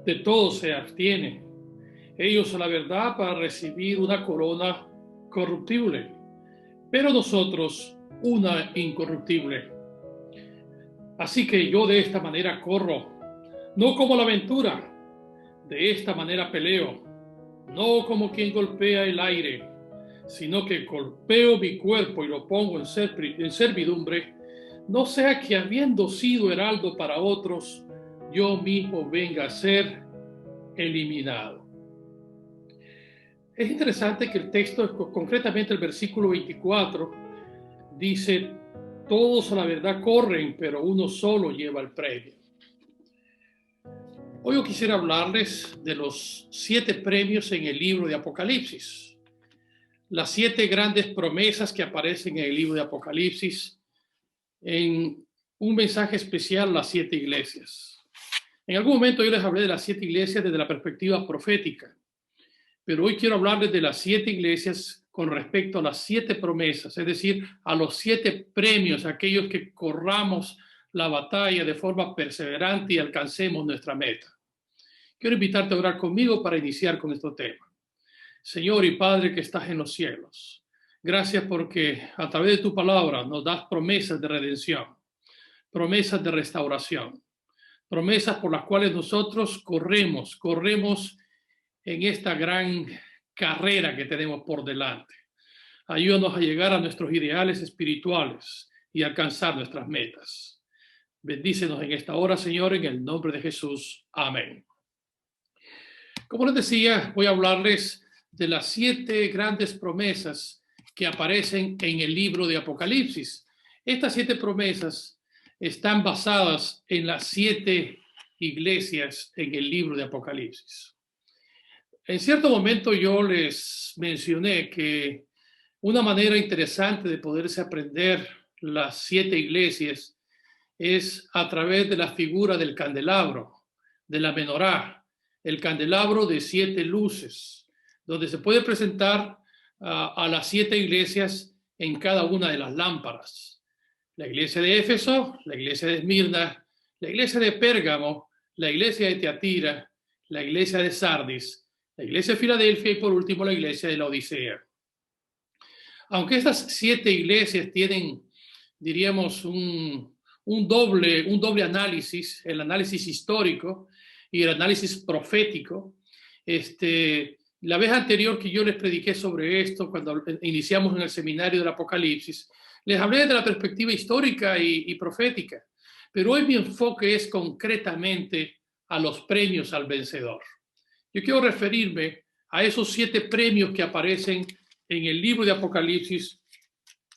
de todo se abstiene. Ellos a la verdad para recibir una corona corruptible, pero nosotros una incorruptible. Así que yo de esta manera corro, no como la aventura, de esta manera peleo, no como quien golpea el aire, sino que golpeo mi cuerpo y lo pongo en servidumbre, no sea que habiendo sido heraldo para otros, yo mismo venga a ser eliminado. Es interesante que el texto, concretamente el versículo 24, dice: todos a la verdad corren, pero uno solo lleva el premio. Hoy yo quisiera hablarles de los 7 premios en el libro de Apocalipsis. Las 7 grandes promesas que aparecen en el libro de Apocalipsis, en un mensaje especial a las 7 iglesias. En algún momento yo les hablé de las 7 iglesias desde la perspectiva profética, pero hoy quiero hablarles de las 7 iglesias con respecto a las 7 promesas, es decir, a los 7 premios, aquellos que corramos la batalla de forma perseverante y alcancemos nuestra meta. Quiero invitarte a orar conmigo para iniciar con este tema. Señor y Padre que estás en los cielos, gracias porque a través de tu palabra nos das promesas de redención, promesas de restauración, promesas por las cuales nosotros corremos en esta gran carrera que tenemos por delante. Ayúdanos a llegar a nuestros ideales espirituales y alcanzar nuestras metas. Bendícenos en esta hora, Señor, en el nombre de Jesús. Amén. Como les decía, voy a hablarles de las 7 grandes promesas que aparecen en el libro de Apocalipsis. Estas 7 promesas están basadas en las 7 iglesias en el libro de Apocalipsis. En cierto momento yo les mencioné que una manera interesante de poderse aprender las 7 iglesias es a través de la figura del candelabro, de la menorá, el candelabro de 7 luces, donde se puede presentar a las 7 iglesias en cada una de las lámparas. La iglesia de Éfeso, la iglesia de Esmirna, la iglesia de Pérgamo, la iglesia de Teatira, la iglesia de Sardis, la iglesia de Filadelfia y por último la iglesia de la Odisea. Aunque estas 7 iglesias tienen, diríamos, un doble análisis, el análisis histórico y el análisis profético, la vez anterior que yo les prediqué sobre esto, cuando iniciamos en el seminario del Apocalipsis, les hablé de la perspectiva histórica y profética, pero hoy mi enfoque es concretamente a los premios al vencedor. Yo quiero referirme a esos 7 premios que aparecen en el libro de Apocalipsis,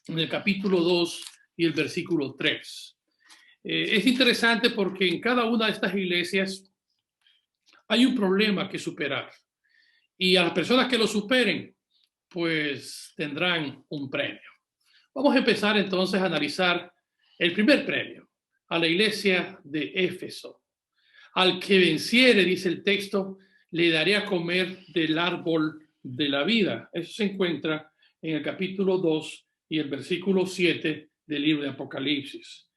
en el capítulo 2 y el versículo 3. Es interesante porque en cada una de estas iglesias hay un problema que superar. Y a las personas que lo superen, pues tendrán un premio. Vamos a empezar entonces a analizar el primer premio a la iglesia de Éfeso. Al que venciere, dice el texto, le daré a comer del árbol de la vida. Eso se encuentra en el capítulo 2 y el versículo 7 del libro de Apocalipsis.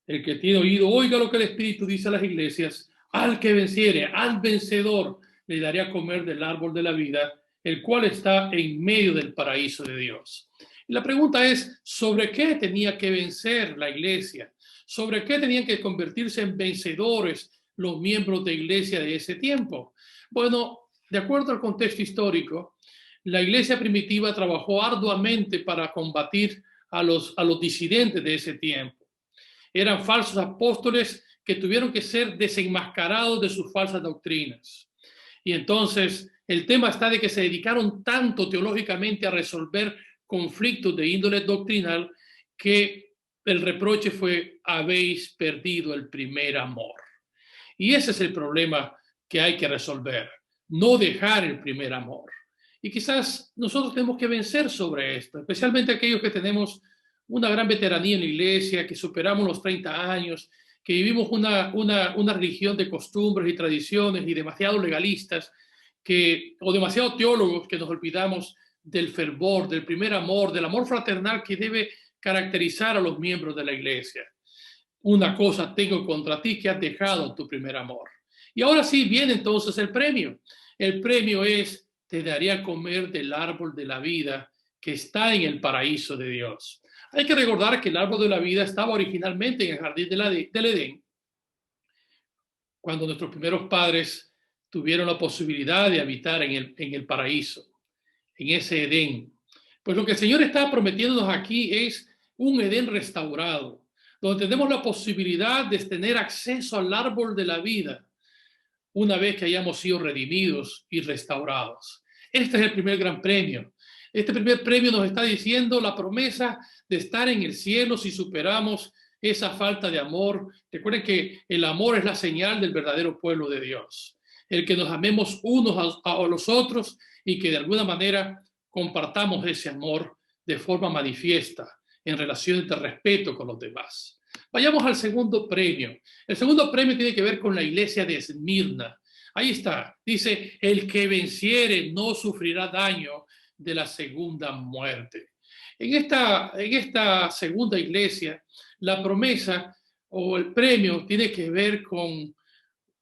El que tiene oído, oiga lo que el Espíritu dice a las iglesias. Al que venciere, al vencedor, le daré a comer del árbol de la vida, el cual está en medio del paraíso de Dios. Y la pregunta es, ¿sobre qué tenía que vencer la iglesia? ¿Sobre qué tenían que convertirse en vencedores los miembros de iglesia de ese tiempo? Bueno, de acuerdo al contexto histórico, la iglesia primitiva trabajó arduamente para combatir a los disidentes de ese tiempo. Eran falsos apóstoles que tuvieron que ser desenmascarados de sus falsas doctrinas. Y entonces el tema está de que se dedicaron tanto teológicamente a resolver conflictos de índole doctrinal que el reproche fue: habéis perdido el primer amor. Y ese es el problema que hay que resolver, no dejar el primer amor. Y quizás nosotros tenemos que vencer sobre esto, especialmente aquellos que tenemos una gran veteranía en la iglesia, que superamos los 30 años, que vivimos una religión de costumbres y tradiciones y demasiado legalistas, o demasiado teólogos, que nos olvidamos del fervor, del primer amor, del amor fraternal que debe caracterizar a los miembros de la iglesia. Una cosa tengo contra ti, que has dejado tu primer amor. Y ahora sí viene entonces el premio. El premio es: te daré a comer del árbol de la vida que está en el paraíso de Dios. Hay que recordar que el árbol de la vida estaba originalmente en el jardín del Edén, cuando nuestros primeros padres tuvieron la posibilidad de habitar en el paraíso, en ese Edén. Pues lo que el Señor está prometiéndonos aquí es un Edén restaurado, donde tenemos la posibilidad de tener acceso al árbol de la vida una vez que hayamos sido redimidos y restaurados. Este es el primer gran premio. Este primer premio nos está diciendo la promesa de estar en el cielo si superamos esa falta de amor. Recuerden que el amor es la señal del verdadero pueblo de Dios. El que nos amemos unos a los otros y que de alguna manera compartamos ese amor de forma manifiesta en relaciones de respeto con los demás. Vayamos al segundo premio. El segundo premio tiene que ver con la iglesia de Esmirna. Ahí está. Dice: el que venciere no sufrirá daño de la segunda muerte. En esta segunda iglesia, la promesa o el premio tiene que ver con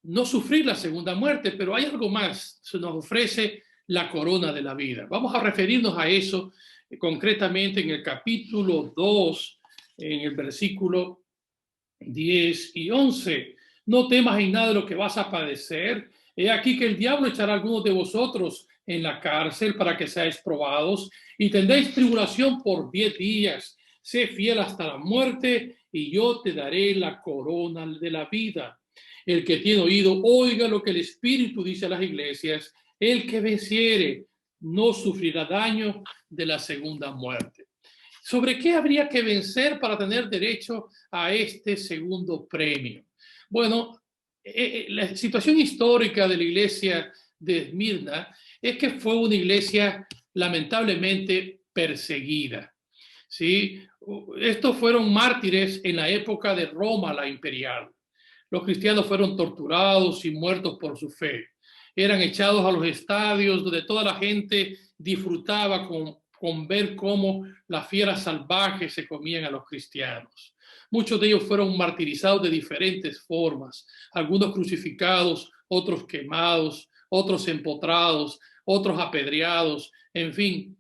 no sufrir la segunda muerte, pero hay algo más. Se nos ofrece la corona de la vida. Vamos a referirnos a eso concretamente en el capítulo 2, en el versículo 10 y 11. No temas en nada de lo que vas a padecer. He aquí que el diablo echará a algunos de vosotros en la cárcel para que seáis probados y tendréis tribulación por 10 días. Sé fiel hasta la muerte y yo te daré la corona de la vida. El que tiene oído, oiga lo que el Espíritu dice a las iglesias. El que venciere no sufrirá daño de la segunda muerte. ¿Sobre qué habría que vencer para tener derecho a este segundo premio? Bueno, la situación histórica de la iglesia de Esmirna es que fue una iglesia lamentablemente perseguida, ¿sí? Estos fueron mártires en la época de Roma, la imperial. Los cristianos fueron torturados y muertos por su fe. Eran echados a los estadios donde toda la gente disfrutaba con ver cómo las fieras salvajes se comían a los cristianos. Muchos de ellos fueron martirizados de diferentes formas, algunos crucificados, otros quemados, otros empotrados, otros apedreados, en fin,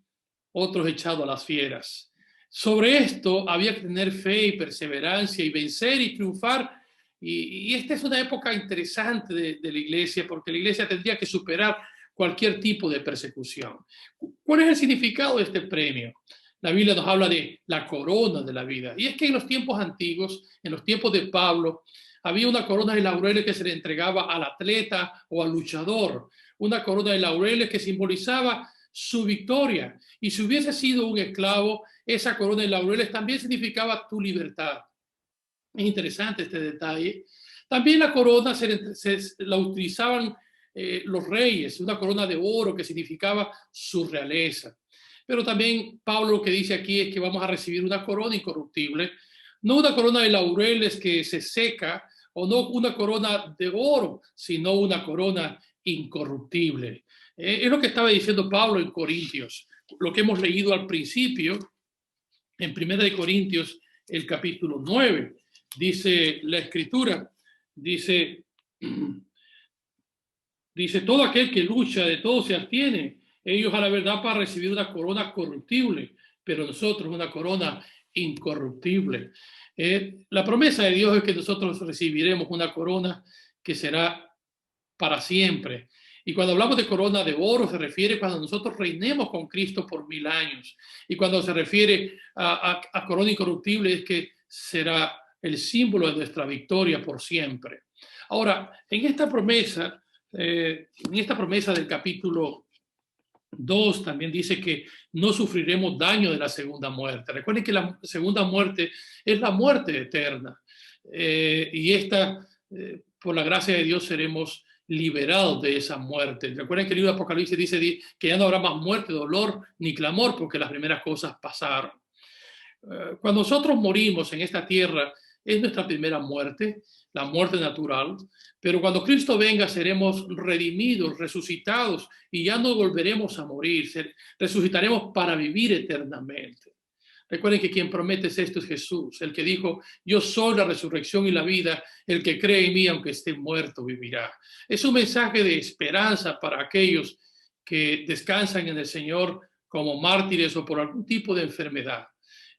otros echados a las fieras. Sobre esto había que tener fe y perseverancia y vencer y triunfar. Y esta es una época interesante de la iglesia, porque la iglesia tendría que superar cualquier tipo de persecución. ¿Cuál es el significado de este premio? La Biblia nos habla de la corona de la vida. Y es que en los tiempos antiguos, en los tiempos de Pablo, había una corona de laureles que se le entregaba al atleta o al luchador. Una corona de laureles que simbolizaba su victoria. Y si hubiese sido un esclavo, esa corona de laureles también significaba tu libertad. Es interesante este detalle. También la corona la utilizaban los reyes, una corona de oro que significaba su realeza. Pero también Pablo lo que dice aquí es que vamos a recibir una corona incorruptible, no una corona de laureles que se seca, o no una corona de oro, sino una corona incorruptible. Es lo que estaba diciendo Pablo en Corintios, lo que hemos leído al principio, en 1 Corintios, el capítulo 9. Dice la Escritura, dice, todo aquel que lucha, de todo se abstiene. Ellos a la verdad para recibir una corona corruptible, pero nosotros una corona incorruptible. La promesa de Dios es que nosotros recibiremos una corona que será para siempre. Y cuando hablamos de corona de oro, se refiere cuando nosotros reinemos con Cristo por 1000 años. Y cuando se refiere a corona incorruptible, es que será el símbolo de nuestra victoria por siempre. Ahora, en esta promesa del capítulo 2 también dice que no sufriremos daño de la segunda muerte. Recuerden que la segunda muerte es la muerte eterna. Y por la gracia de Dios, seremos liberados de esa muerte. Recuerden que el libro de Apocalipsis dice que ya no habrá más muerte, dolor ni clamor, porque las primeras cosas pasaron. Cuando nosotros morimos en esta tierra, es nuestra primera muerte, la muerte natural, pero cuando Cristo venga seremos redimidos, resucitados, y ya no volveremos a morir, resucitaremos para vivir eternamente. Recuerden que quien promete esto es Jesús, el que dijo: yo soy la resurrección y la vida, el que cree en mí, aunque esté muerto, vivirá. Es un mensaje de esperanza para aquellos que descansan en el Señor como mártires o por algún tipo de enfermedad.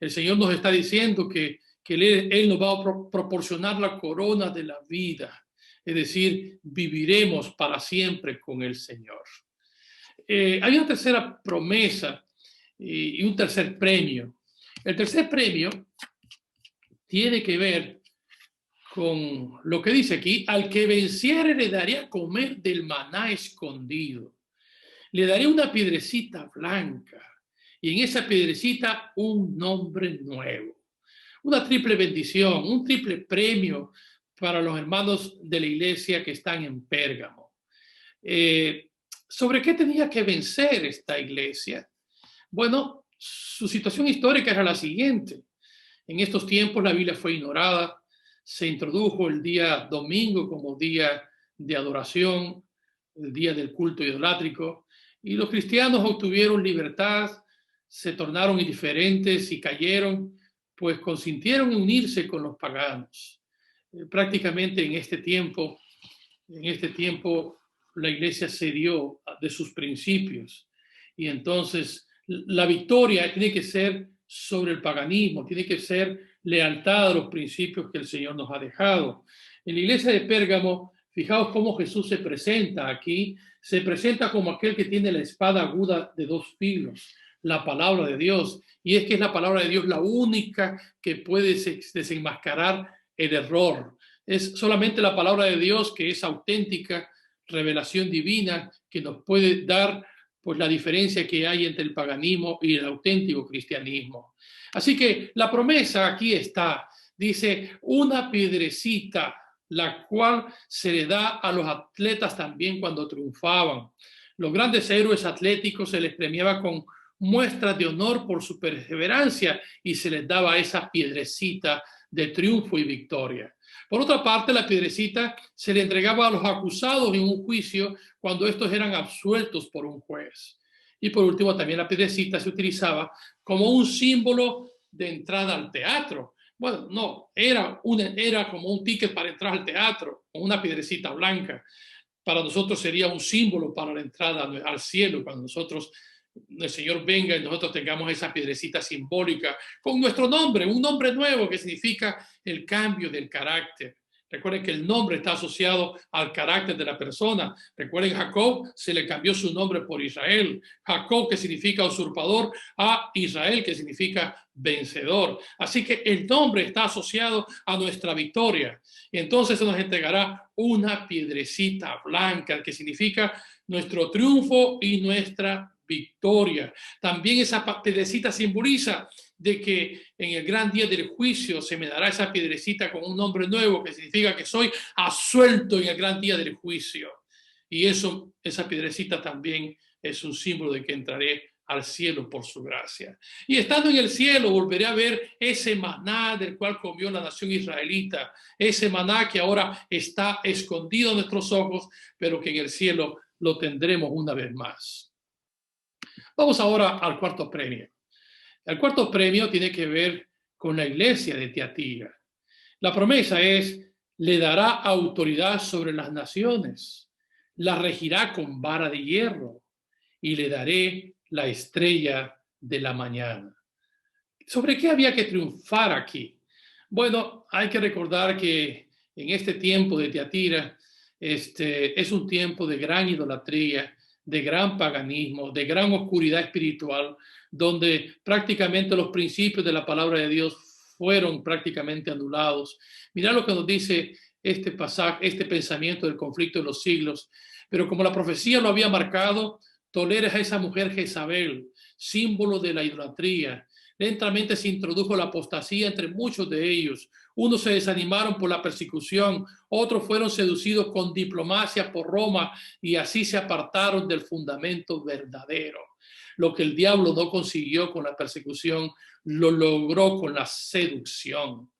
El Señor nos está diciendo que Él nos va a proporcionar la corona de la vida, es decir, viviremos para siempre con el Señor. Hay una tercera promesa y un tercer premio. El tercer premio tiene que ver con lo que dice aquí: al que venciere le daré a comer del maná escondido. Le daré una piedrecita blanca y en esa piedrecita un nombre nuevo. Una triple bendición, un triple premio para los hermanos de la iglesia que están en Pérgamo. ¿Sobre qué tenía que vencer esta iglesia? Bueno, su situación histórica era la siguiente. En estos tiempos la Biblia fue ignorada, se introdujo el día domingo como día de adoración, el día del culto idolátrico, y los cristianos obtuvieron libertad, se tornaron indiferentes y cayeron, pues consintieron en unirse con los paganos. Prácticamente en este tiempo la iglesia cedió de sus principios, y entonces la victoria tiene que ser sobre el paganismo, tiene que ser lealtad a los principios que el Señor nos ha dejado. En la iglesia de Pérgamo, fijaos cómo Jesús se presenta aquí. Se presenta como aquel que tiene la espada aguda de 2 filos, la palabra de Dios. Y es que es la palabra de Dios la única que puede desenmascarar el error. Es solamente la palabra de Dios, que es auténtica revelación divina, que nos puede dar pues la diferencia que hay entre el paganismo y el auténtico cristianismo. Así que la promesa aquí está, dice: una piedrecita, la cual se le da a los atletas también cuando triunfaban. Los grandes héroes atléticos se les premiaba con muestras de honor por su perseverancia y se les daba esa piedrecita de triunfo y victoria. Por otra parte, la piedrecita se le entregaba a los acusados en un juicio cuando estos eran absueltos por un juez. Y por último, también la piedrecita se utilizaba como un símbolo de entrada al teatro. Bueno, no, era como un ticket para entrar al teatro, con una piedrecita blanca. Para nosotros sería un símbolo para la entrada al cielo, cuando el Señor venga y nosotros tengamos esa piedrecita simbólica con nuestro nombre, un nombre nuevo que significa el cambio del carácter. Recuerden que el nombre está asociado al carácter de la persona. Recuerden, Jacob se le cambió su nombre por Israel. Jacob, que significa usurpador, a Israel, que significa vencedor. Así que el nombre está asociado a nuestra victoria. Y entonces se nos entregará una piedrecita blanca, que significa nuestro triunfo y nuestra victoria. También esa piedrecita simboliza de que en el gran día del juicio se me dará esa piedrecita con un nombre nuevo, que significa que soy absuelto en el gran día del juicio. Y esa piedrecita también es un símbolo de que entraré al cielo por su gracia. Y estando en el cielo volveré a ver ese maná del cual comió la nación israelita, ese maná que ahora está escondido a nuestros ojos, pero que en el cielo lo tendremos una vez más. Vamos ahora al cuarto premio. El cuarto premio tiene que ver con la iglesia de Tiatira. La promesa es: le dará autoridad sobre las naciones, la regirá con vara de hierro y le daré la estrella de la mañana. ¿Sobre qué había que triunfar aquí? Bueno, hay que recordar que en este tiempo de Tiatira es un tiempo de gran idolatría, de gran paganismo, de gran oscuridad espiritual, donde prácticamente los principios de la palabra de Dios fueron prácticamente anulados. Mirá lo que nos dice este pasaje, este pensamiento del conflicto de los siglos. Pero como la profecía lo había marcado, toleras a esa mujer Jezabel, símbolo de la idolatría. Lentamente se introdujo la apostasía entre muchos de ellos. Unos se desanimaron por la persecución, otros fueron seducidos con diplomacia por Roma y así se apartaron del fundamento verdadero. Lo que el diablo no consiguió con la persecución, lo logró con la seducción.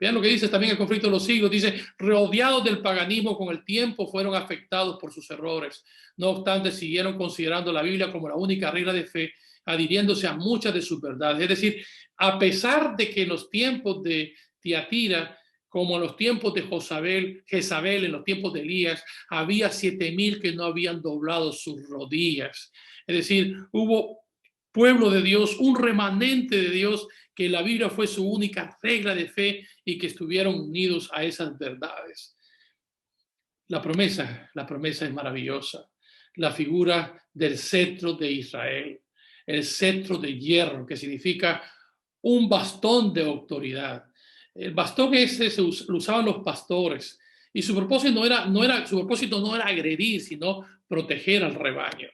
Vean lo que dice también el conflicto de los siglos. Dice: rodeados del paganismo con el tiempo, fueron afectados por sus errores. No obstante, siguieron considerando la Biblia como la única regla de fe, adhiriéndose a muchas de sus verdades. Es decir, a pesar de que en los tiempos de Tiatira, como en los tiempos de Jezabel, en los tiempos de Elías, había 7,000 que no habían doblado sus rodillas. Es decir, hubo pueblo de Dios, un remanente de Dios, que la Biblia fue su única regla de fe y que estuvieron unidos a esas verdades. La promesa es maravillosa. La figura del cetro de Israel, el cetro de hierro, que significa un bastón de autoridad. El bastón ese lo usaban los pastores y su propósito no era agredir, sino proteger al rebaño.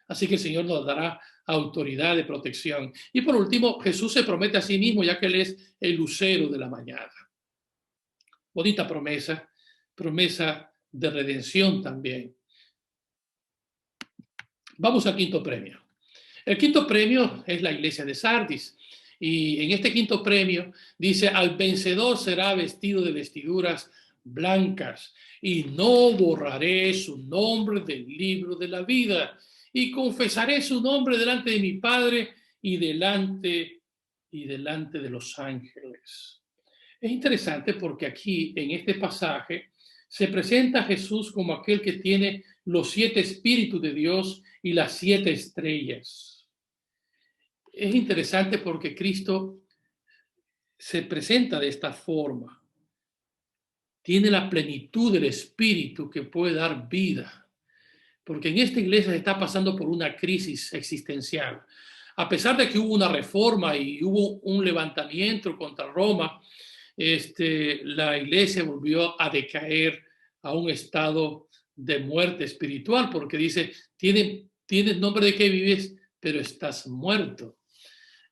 Así que el Señor nos dará autoridad de protección. Y por último, Jesús se promete a sí mismo, ya que Él es el lucero de la mañana. Bonita promesa, promesa de redención también. Vamos al quinto premio. El quinto premio es la iglesia de Sardis. Y en este quinto premio dice: al vencedor será vestido de vestiduras blancas y no borraré su nombre del libro de la vida. Y confesaré su nombre delante de mi Padre y delante de los ángeles. Es interesante porque aquí, en este pasaje, se presenta a Jesús como aquel que tiene los 7 espíritus de Dios y las 7 estrellas. Es interesante porque Cristo se presenta de esta forma. Tiene la plenitud del espíritu que puede dar vida. Porque en esta iglesia se está pasando por una crisis existencial. A pesar de que hubo una reforma y hubo un levantamiento contra Roma, la iglesia volvió a decaer a un estado de muerte espiritual, porque dice: tienes nombre de que vives, pero estás muerto.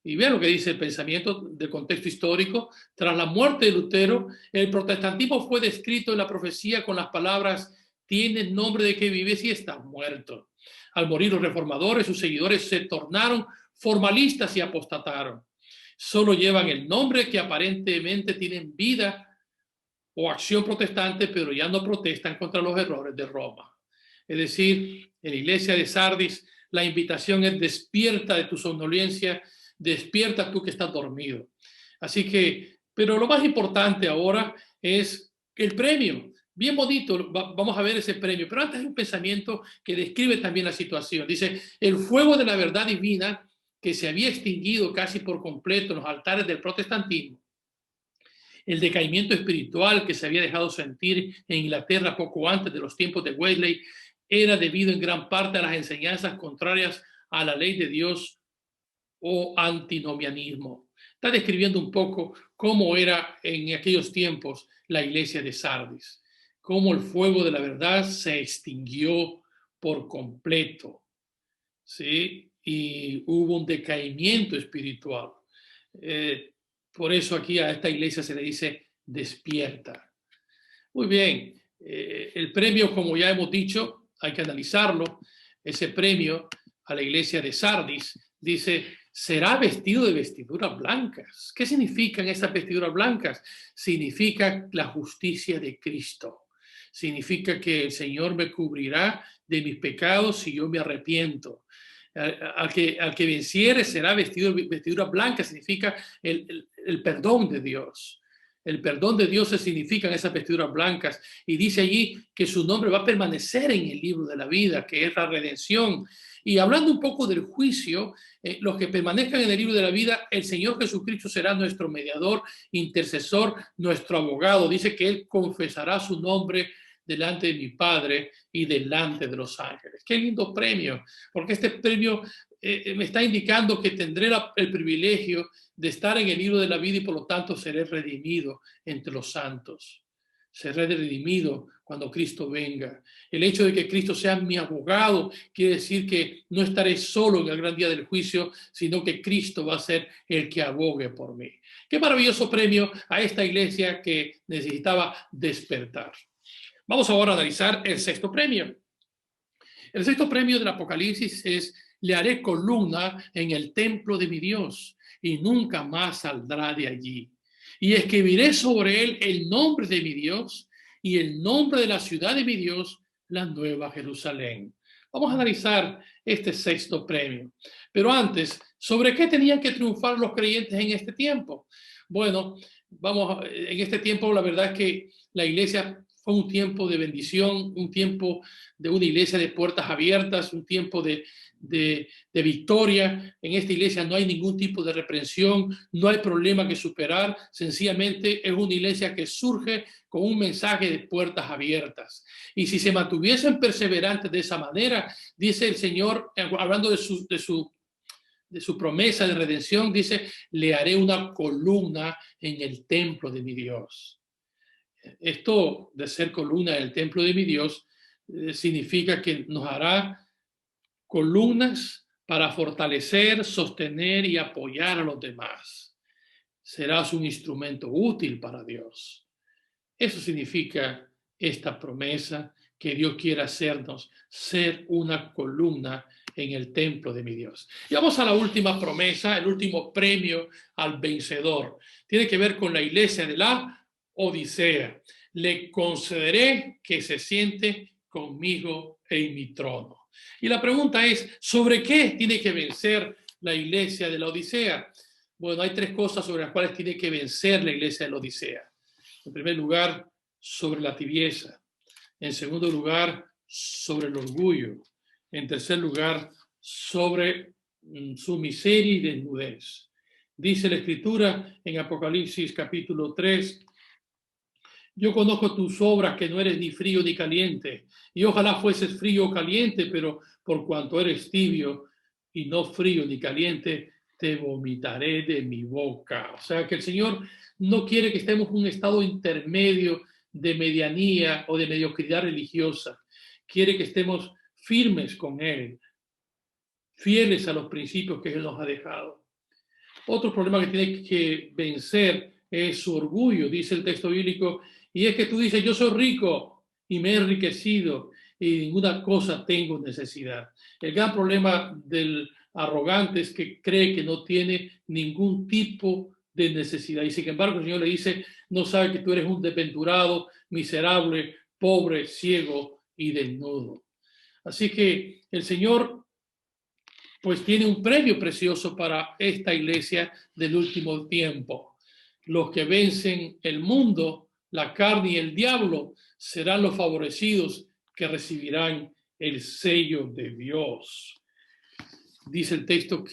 Y vean lo que dice el pensamiento del contexto histórico. Tras la muerte de Lutero, el protestantismo fue descrito en la profecía con las palabras: tienes nombre de que vives y estás muerto. Al morir los reformadores, sus seguidores se tornaron formalistas y apostataron. Solo llevan el nombre que aparentemente tienen vida o acción protestante, pero ya no protestan contra los errores de Roma. Es decir, en la iglesia de Sardis, la invitación es: despierta de tu somnolencia, despierta tú que estás dormido. Así que, pero lo más importante ahora es el premio. Bien bonito, vamos a ver ese premio, pero antes hay un pensamiento que describe también la situación. Dice: el fuego de la verdad divina, que se había extinguido casi por completo en los altares del protestantismo, el decaimiento espiritual que se había dejado sentir en Inglaterra poco antes de los tiempos de Wesley, era debido en gran parte a las enseñanzas contrarias a la ley de Dios o antinomianismo. Está describiendo un poco cómo era en aquellos tiempos la iglesia de Sardis, cómo el fuego de la verdad se extinguió por completo, ¿sí? Y hubo un decaimiento espiritual. Por eso aquí a esta iglesia se le dice: despierta. Muy bien, el premio, como ya hemos dicho, hay que analizarlo. Ese premio a la iglesia de Sardis, dice, será vestido de vestiduras blancas. ¿Qué significan estas vestiduras blancas? Significa la justicia de Cristo. Significa que el Señor me cubrirá de mis pecados si yo me arrepiento. Al que venciere será vestido de vestiduras blancas, significa el perdón de Dios. El perdón de Dios se significa en esas vestiduras blancas. Y dice allí que su nombre va a permanecer en el libro de la vida, que es la redención. Y hablando un poco del juicio, los que permanezcan en el libro de la vida, el Señor Jesucristo será nuestro mediador, intercesor, nuestro abogado. Dice que Él confesará su nombre delante de mi Padre y delante de los ángeles. Qué lindo premio, porque este premio me está indicando que tendré el privilegio de estar en el libro de la vida y por lo tanto seré redimido entre los santos. Seré redimido cuando Cristo venga. El hecho de que Cristo sea mi abogado quiere decir que no estaré solo en el gran día del juicio, sino que Cristo va a ser el que abogue por mí. Qué maravilloso premio a esta iglesia que necesitaba despertar. Vamos ahora a analizar el sexto premio. El sexto premio del Apocalipsis es: le haré columna en el templo de mi Dios y nunca más saldrá de allí. Y escribiré sobre él el nombre de mi Dios y el nombre de la ciudad de mi Dios, la Nueva Jerusalén. Vamos a analizar este sexto premio. Pero antes, ¿sobre qué tenían que triunfar los creyentes en este tiempo? Bueno, en este tiempo la verdad es que la iglesia fue un tiempo de bendición, un tiempo de una iglesia de puertas abiertas, un tiempo de victoria. En esta iglesia no hay ningún tipo de reprensión, no hay problema que superar, sencillamente es una iglesia que surge con un mensaje de puertas abiertas. Y si se mantuviesen perseverantes de esa manera, dice el Señor, hablando de su promesa de redención, dice, le haré una columna en el templo de mi Dios. Esto de ser columna en el templo de mi Dios significa que nos hará columnas para fortalecer, sostener y apoyar a los demás. Serás un instrumento útil para Dios. Eso significa esta promesa que Dios quiere hacernos, ser una columna en el templo de mi Dios. Y vamos a la última promesa, el último premio al vencedor. Tiene que ver con la iglesia de la Odisea. Le concederé que se siente conmigo en mi trono. Y la pregunta es, ¿sobre qué tiene que vencer la iglesia de la Odisea? Bueno, hay tres cosas sobre las cuales tiene que vencer la iglesia de la Odisea. En primer lugar, sobre la tibieza. En segundo lugar, sobre el orgullo. En tercer lugar, sobre su miseria y desnudez. Dice la Escritura en Apocalipsis capítulo 3, yo conozco tus obras, que no eres ni frío ni caliente, y ojalá fueses frío o caliente, pero por cuanto eres tibio y no frío ni caliente, te vomitaré de mi boca. O sea que el Señor no quiere que estemos en un estado intermedio de medianía o de mediocridad religiosa. Quiere que estemos firmes con Él, fieles a los principios que Él nos ha dejado. Otro problema que tiene que vencer es su orgullo, dice el texto bíblico, y es que tú dices, yo soy rico y me he enriquecido y ninguna cosa tengo necesidad. El gran problema del arrogante es que cree que no tiene ningún tipo de necesidad. Y sin embargo el Señor le dice, no sabe que tú eres un desventurado, miserable, pobre, ciego y desnudo. Así que el Señor pues tiene un premio precioso para esta iglesia del último tiempo. Los que vencen el mundo, la carne y el diablo serán los favorecidos que recibirán el sello de Dios. Dice el texto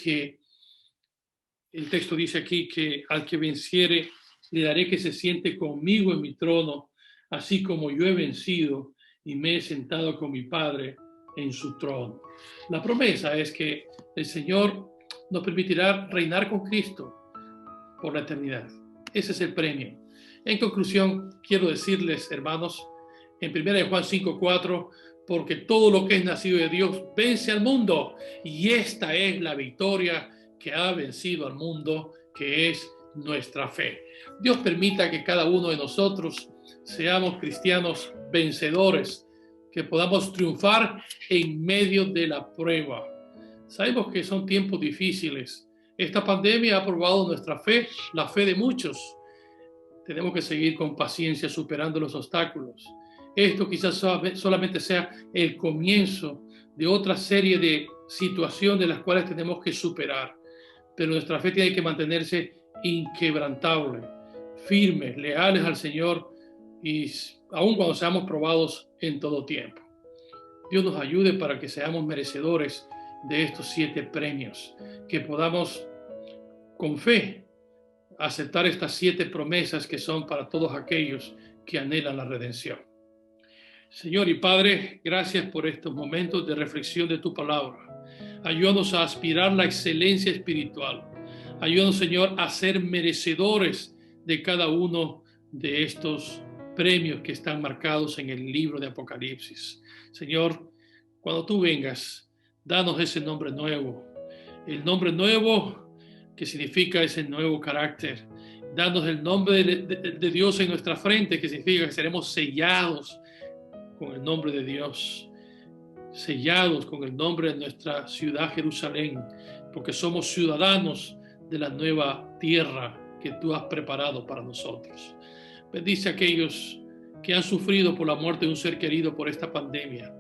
dice aquí que al que venciere le daré que se siente conmigo en mi trono, así como yo he vencido y me he sentado con mi Padre en su trono. La promesa es que el Señor nos permitirá reinar con Cristo por la eternidad. Ese es el premio. En conclusión, quiero decirles, hermanos, en 1 Juan 5:4, porque todo lo que es nacido de Dios vence al mundo, y esta es la victoria que ha vencido al mundo, que es nuestra fe. Dios permita que cada uno de nosotros seamos cristianos vencedores, que podamos triunfar en medio de la prueba. Sabemos que son tiempos difíciles. Esta pandemia ha probado nuestra fe, la fe de muchos. Tenemos que seguir con paciencia superando los obstáculos. Esto quizás solamente sea el comienzo de otra serie de situaciones las cuales tenemos que superar. Pero nuestra fe tiene que mantenerse inquebrantable, firmes, leales al Señor, y aun cuando seamos probados en todo tiempo. Dios nos ayude para que seamos merecedores de estos 7 premios, que podamos con fe aceptar estas 7 promesas que son para todos aquellos que anhelan la redención. Señor y Padre, gracias por estos momentos de reflexión de tu palabra. Ayúdanos a aspirar la excelencia espiritual. Ayúdanos, Señor, a ser merecedores de cada uno de estos premios que están marcados en el libro de Apocalipsis. Señor, cuando tú vengas, danos ese nombre nuevo. El nombre nuevo que significa ese nuevo carácter. Danos el nombre de Dios en nuestra frente, que significa que seremos sellados con el nombre de Dios. Sellados con el nombre de nuestra ciudad Jerusalén, porque somos ciudadanos de la nueva tierra que tú has preparado para nosotros. Bendice a aquellos que han sufrido por la muerte de un ser querido por esta pandemia.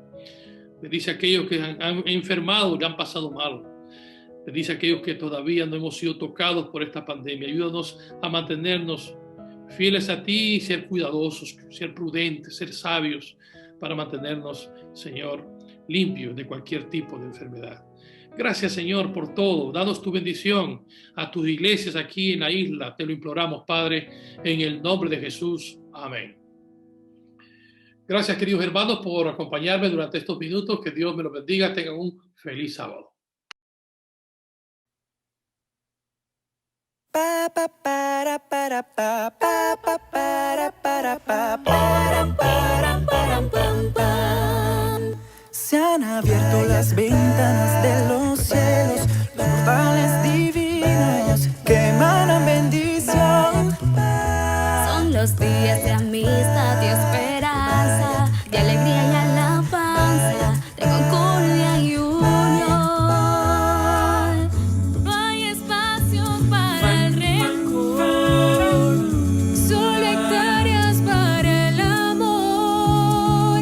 Bendice a aquellos que han enfermado y han pasado mal. Bendice a aquellos que todavía no hemos sido tocados por esta pandemia. Ayúdanos a mantenernos fieles a ti y ser cuidadosos, ser prudentes, ser sabios para mantenernos, Señor, limpios de cualquier tipo de enfermedad. Gracias, Señor, por todo. Danos tu bendición a tus iglesias aquí en la isla. Te lo imploramos, Padre, en el nombre de Jesús. Amén. Gracias, queridos hermanos, por acompañarme durante estos minutos. Que Dios me los bendiga. Tengan un feliz sábado. Se han abierto las ventanas de los cielos, los portales divinos que emanan bendición. Son los días de amistad y esperanza, de alegría y alabanza, de concordia y unión. No hay espacio para el rencor, solo hectáreas para el amor.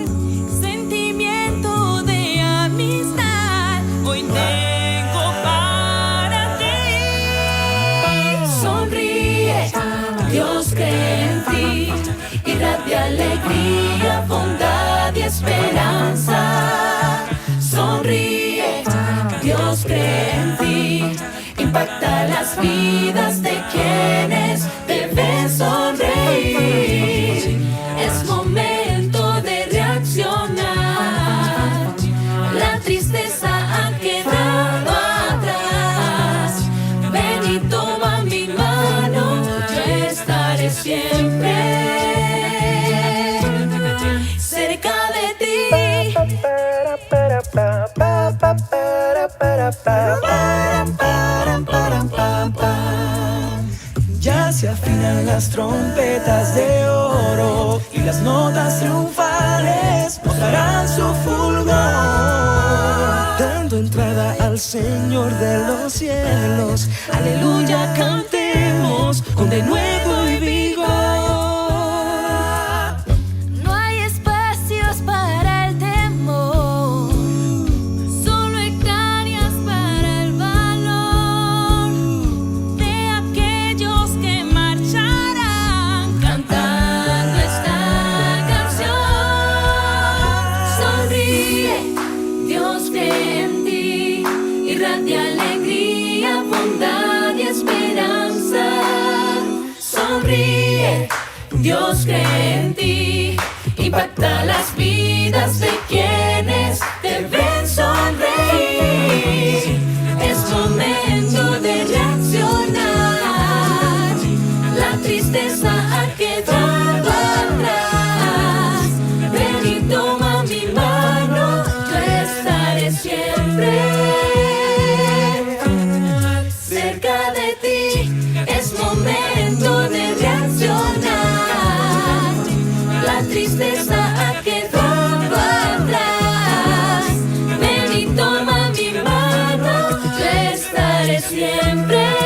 Sentimiento de amistad, hoy tengo para ti. Sonríe, Dios cree en ti, irradia alegría, bondad y esperanza. Sonríe, Dios cree en ti, impacta las vidas de quienes deben sonreír. Es momento de reaccionar, la tristeza ha quedado atrás. Ven y toma mi mano, yo estaré siempre cerca de ti. Ya se afinan las trompetas de oro y las notas triunfales mostrarán su fulgor, dando entrada al Señor de los cielos. Aleluya, cantemos con denuedo y vigor. No hay espacios para el temor, solo hectáreas para el valor de aquellos que marcharán cantando esta canción. Sonríe, Dios cree en ti, irradia alegría, bondad y esperanza. Sonríe, Dios cree en ti, impacta las vidas de quienes deben sonreír. Es momento de reaccionar, la tristeza ha quedado atrás. Ven y toma mi mano, yo estaré siempre cerca de ti. Es momento de reaccionar, la tristeza ha quedado atrás. Ven y toma mi mano, siempre.